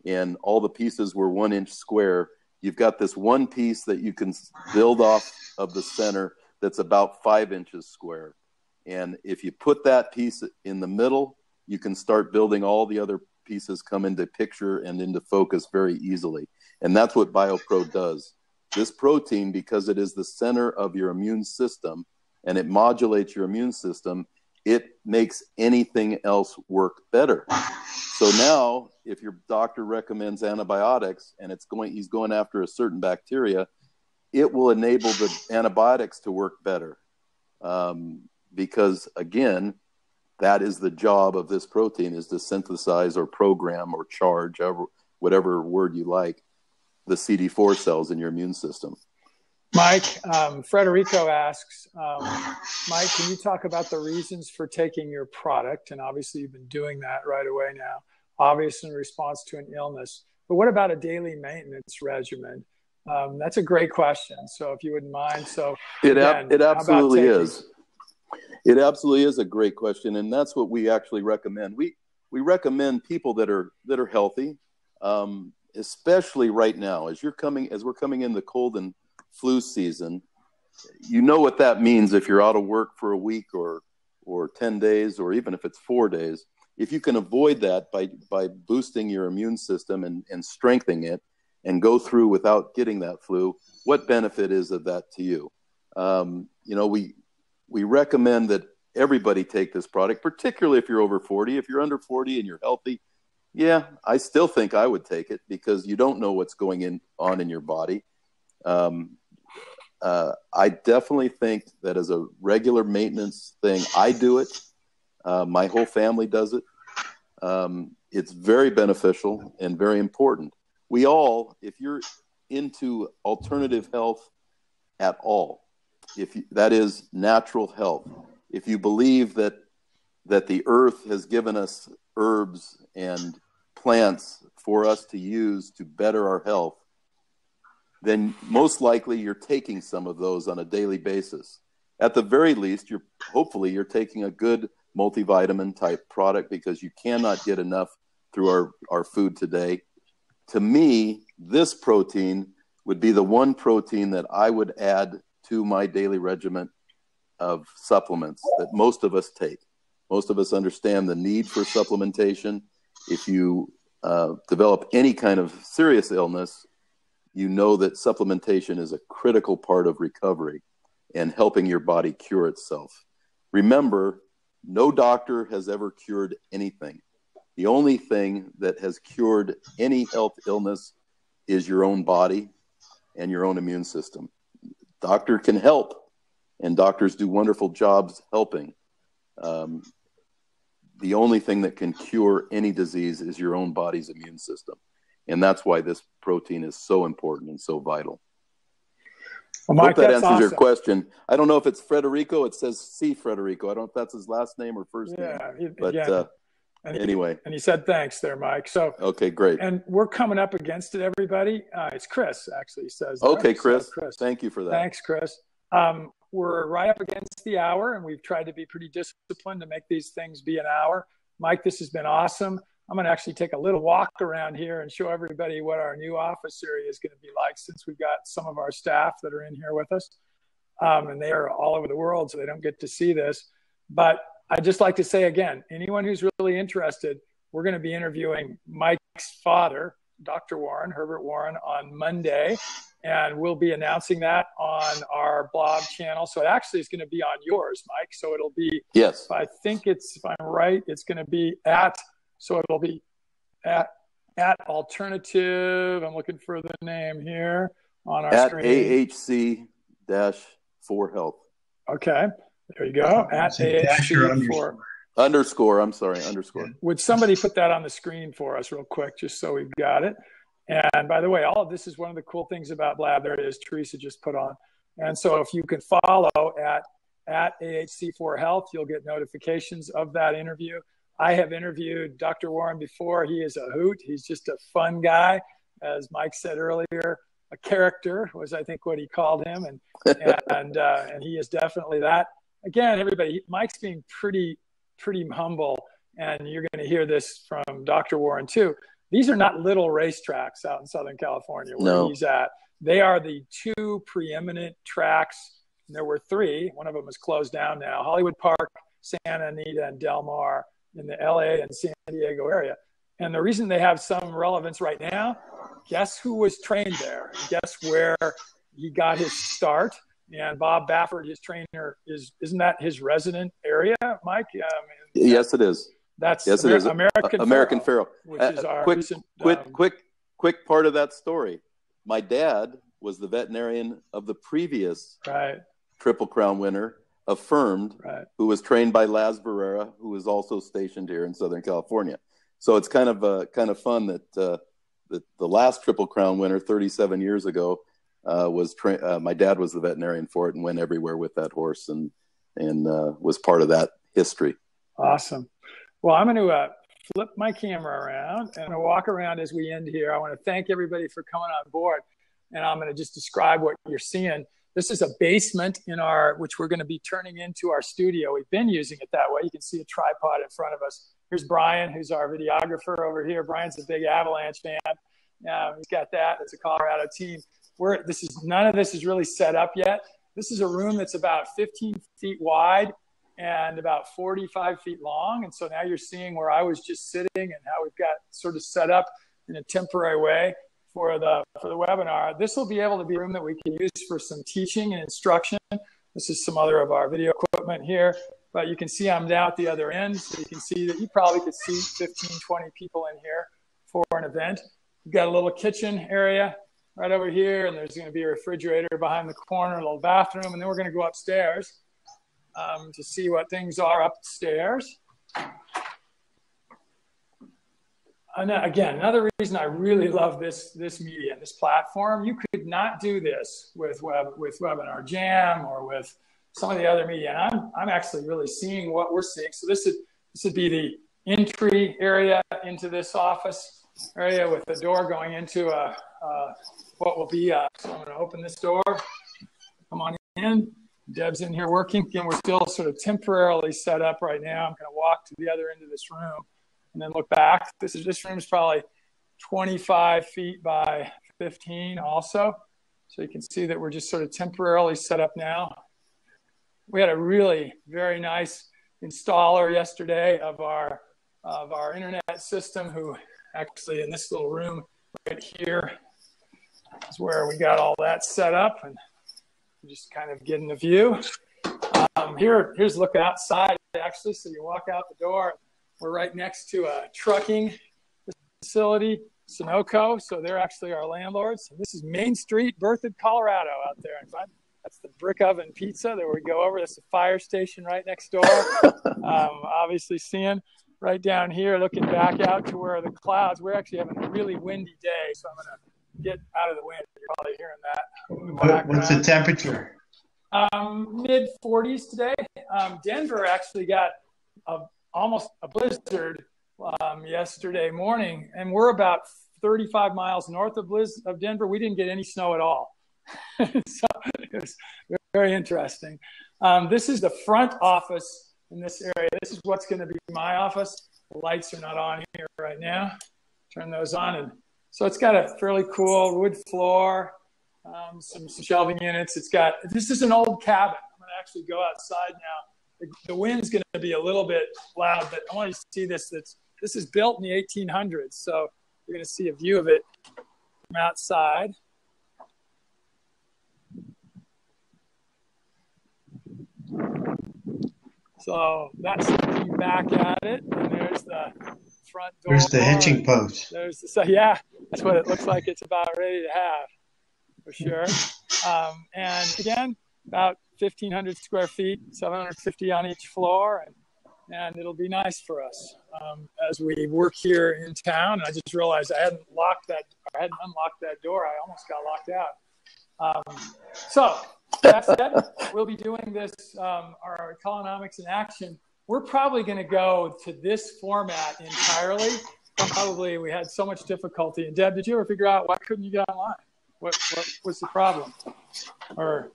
and all the pieces were 1 inch square. You've got this one piece that you can build off of the center that's about 5 inches square. And if you put that piece in the middle, you can start building all the other pieces come into picture and into focus very easily. And that's what BioPro does. This protein, because it is the center of your immune system and it modulates your immune system, it makes anything else work better. So now, if your doctor recommends antibiotics and he's going after a certain bacteria, it will enable the antibiotics to work better. Because again, that is the job of this protein, is to synthesize or program or charge, whatever word you like, the CD4 cells in your immune system. Mike, Frederico asks, Mike, can you talk about the reasons for taking your product? And obviously you've been doing that right away now, obviously in response to an illness. But what about a daily maintenance regimen? That's a great question. So if you wouldn't mind. So it absolutely is. It absolutely is a great question. And that's what we actually recommend. We recommend people that are healthy, especially right now, as we're coming in the cold and flu season. You know what that means if you're out of work for a week or 10 days, or even if it's 4 days. If you can avoid that by boosting your immune system and strengthening it and go through without getting that flu, what benefit is of that to you? We recommend that everybody take this product, particularly if you're over 40. If you're under 40 and you're healthy, yeah, I still think I would take it, because you don't know what's going on in your body. I definitely think that as a regular maintenance thing, I do it. My whole family does it. It's very beneficial and very important. We all, if you're into alternative health at all, that is natural health, if you believe that the earth has given us herbs and plants for us to use to better our health, then most likely you're taking some of those on a daily basis. At the very least, hopefully you're taking a good multivitamin type product, because you cannot get enough through our food today. To me, this protein would be the one protein that I would add to my daily regimen of supplements that most of us take. Most of us understand the need for supplementation. If you develop any kind of serious illness, you know that supplementation is a critical part of recovery and helping your body cure itself. Remember, no doctor has ever cured anything. The only thing that has cured any health illness is your own body and your own immune system. Doctor can help, and doctors do wonderful jobs helping. The only thing that can cure any disease is your own body's immune system. And that's why this protein is so important and so vital. Well, Mike, I hope that answers awesome. your question. I don't know if it's Federico. It says C. Federico. I don't know if that's his last name or first name. But anyway. And he said thanks there, Mike. So okay, great. And we're coming up against it, everybody. It's Chris, actually, says. Okay, that. Chris. So, Chris. Thank you for that. Thanks, Chris. We're right up against the hour, and we've tried to be pretty disciplined to make these things be an hour. Mike, this has been awesome. I'm going to actually take a little walk around here and show everybody what our new office area is going to be like, since we've got some of our staff that are in here with us. And they are all over the world, so they don't get to see this. But I'd just like to say again, anyone who's really interested, we're going to be interviewing Mike's father, Dr. Warren, Herbert Warren, on Monday. And we'll be announcing that on our Blab channel. So it actually is going to be on yours, Mike. So it'll be, yes. If I'm right, it's going to be at alternative. I'm looking for the name here on our screen. At AHC-4 Health. Okay. There you go. At AHC-4. Underscore. I'm sorry. Underscore. Would somebody put that on the screen for us real quick, just so we've got it? And by the way, all of this is one of the cool things about Blab. There it is. Teresa just put on. And so if you can follow at AHC4 Health, you'll get notifications of that interview. I have interviewed Dr. Warren before. He is a hoot. He's just a fun guy. As Mike said earlier, a character was, I think, what he called him. And he is definitely that. Again, everybody, Mike's being pretty humble. And you're going to hear this from Dr. Warren too. These are not little racetracks out in Southern California where he's at. They are the two preeminent tracks. And there were three. One of them is closed down now. Hollywood Park, Santa Anita, and Del Mar in the LA and San Diego area. And the reason they have some relevance right now, guess who was trained there? Guess where he got his start? And Bob Baffert, his trainer, isn't that his resident area, Mike? Yes, it is. That's yes, it is. American Pharoah, which is our quick part of that story. My dad was the veterinarian of the previous Triple Crown winner, Affirmed, who was trained by Laz Barrera, who is also stationed here in Southern California. So it's kind of fun that the last Triple Crown winner 37 years ago my dad was the veterinarian for it and went everywhere with that horse and was part of that history. Awesome. Well, I'm going to flip my camera around and I'll walk around as we end here. I want to thank everybody for coming on board, and I'm going to just describe what you're seeing. This is a basement which we're going to be turning into our studio. We've been using it that way. You can see a tripod in front of us. Here's Brian, who's our videographer over here. Brian's a big Avalanche fan. He's got that. It's a Colorado team. None of this is really set up yet. This is a room that's about 15 feet wide and about 45 feet long. And so now you're seeing where I was just sitting and how we've got sort of set up in a temporary way for the webinar. This will be able to be a room that we can use for some teaching and instruction. This is some other of our video equipment here, but you can see I'm down at the other end. So you can see that you probably could see 15, 20 people in here for an event. We've got a little kitchen area right over here, and there's going to be a refrigerator behind the corner, a little bathroom, and then we're going to go upstairs to see what things are upstairs. And again, another reason I really love this media, this platform, you could not do this with Webinar Jam or with some of the other media. And I'm actually really seeing what we're seeing. So this would be the entry area into this office area with the door going into what will be. So I'm going to open this door. Come on in. Deb's in here working. Again, we're still sort of temporarily set up right now. I'm going to walk to the other end of this room and then look back. This room is probably 25 feet by 15 also. So you can see that we're just sort of temporarily set up now. We had a really very nice installer yesterday of our internet system, who actually in this little room right here is where we got all that set up, and just kind of getting a view. Here's a look outside actually. So you walk out the door, we're right next to a trucking facility, Sunoco. So they're actually our landlords. And this is Main Street, Berthoud, Colorado out there. That's the Brick Oven Pizza that we go over. That's the fire station right next door. Obviously seeing right down here, looking back out to where the clouds, we're actually having a really windy day. So I'm going to get out of the wind. You're probably hearing that. What's the temperature? Mid 40s today. Denver actually got almost a blizzard yesterday morning, and we're about 35 miles north of Denver. We didn't get any snow at all. So it was very interesting. This is the front office in this area. This is what's going to be my office. The lights are not on here right now. Turn those on. And so it's got a fairly cool wood floor, some shelving units. This is an old cabin. I'm going to actually go outside now. The wind's going to be a little bit loud, but I want you to see this. This is built in the 1800s. So you're going to see a view of it from outside. So that's looking back at it, and there's the front door. There's the hitching post. Yeah, that's what it looks like it's about ready to have, for sure. And again, about 1,500 square feet, 750 on each floor, and it'll be nice for us as we work here in town. And I just realized I hadn't unlocked that door. I almost got locked out. So that said, we'll be doing this, our Ecolonomics in Action. We're probably going to go to this format entirely. Probably we had so much difficulty. And Deb, did you ever figure out why couldn't you get online? What was the problem? Or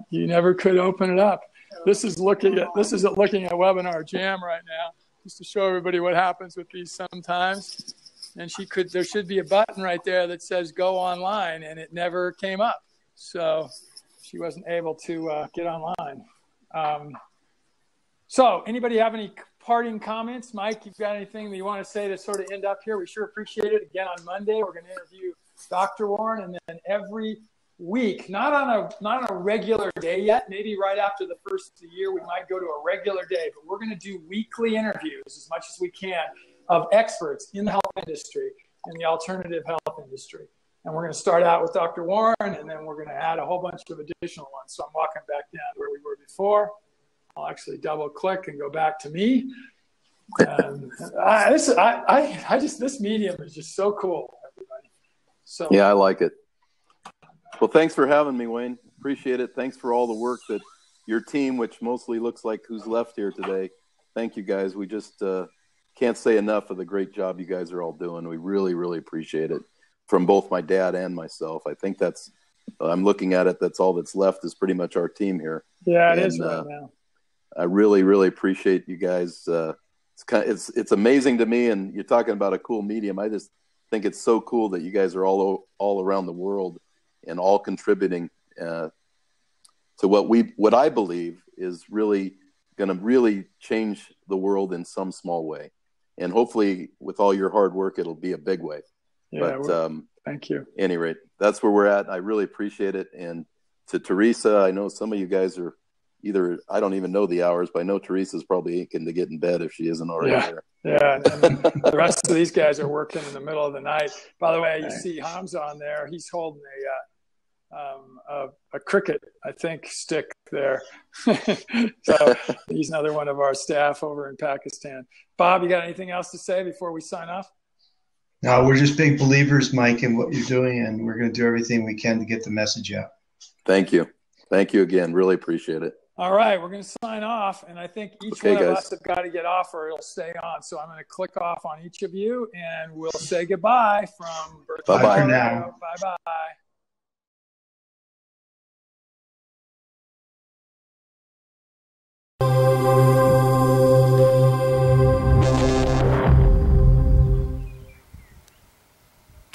you never could open it up? This is looking at Webinar Jam right now, just to show everybody what happens with these sometimes. And there should be a button right there that says go online, and it never came up. So she wasn't able to get online. So anybody have any parting comments? Mike, you've got anything that you want to say to sort of end up here? We sure appreciate it. Again, on Monday, we're going to interview Dr. Warren, and then every week, not on a regular day yet, maybe right after the first of the year, we might go to a regular day, but we're going to do weekly interviews as much as we can of experts in the health industry, in the alternative health industry. And we're going to start out with Dr. Warren, and then we're going to add a whole bunch of additional ones. So I'm walking back down to where we were before. I'll actually double click and go back to me. And this medium is just so cool, everybody. So yeah, I like it. Well, thanks for having me, Wayne. Appreciate it. Thanks for all the work that your team, which mostly looks like who's left here today. Thank you, guys. We just can't say enough of the great job you guys are all doing. We really, really appreciate it from both my dad and myself. I think I'm looking at it, that's all that's left is pretty much our team here. Yeah, it is right now. I really, really appreciate you guys. It's amazing to me, and you're talking about a cool medium. I just think it's so cool that you guys are all around the world and all contributing to what I believe is really going to really change the world in some small way. And hopefully with all your hard work, it'll be a big way. Yeah, but thank you. At any rate, that's where we're at. I really appreciate it. And to Teresa, I know some of you guys are I don't even know the hours, but I know Teresa's probably aching to get in bed if she isn't already there. Yeah, and the rest of these guys are working in the middle of the night. By the way, you see Hamza on there. He's holding a cricket, I think, stick there. So he's another one of our staff over in Pakistan. Bob, you got anything else to say before we sign off? No, we're just big believers, Mike, in what you're doing, and we're going to do everything we can to get the message out. Thank you. Thank you again. Really appreciate it. All right, we're going to sign off, and I think each one of us have got to get off or it'll stay on. So I'm going to click off on each of you, and we'll say goodbye from Berkeley. Bye for now. Bye-bye.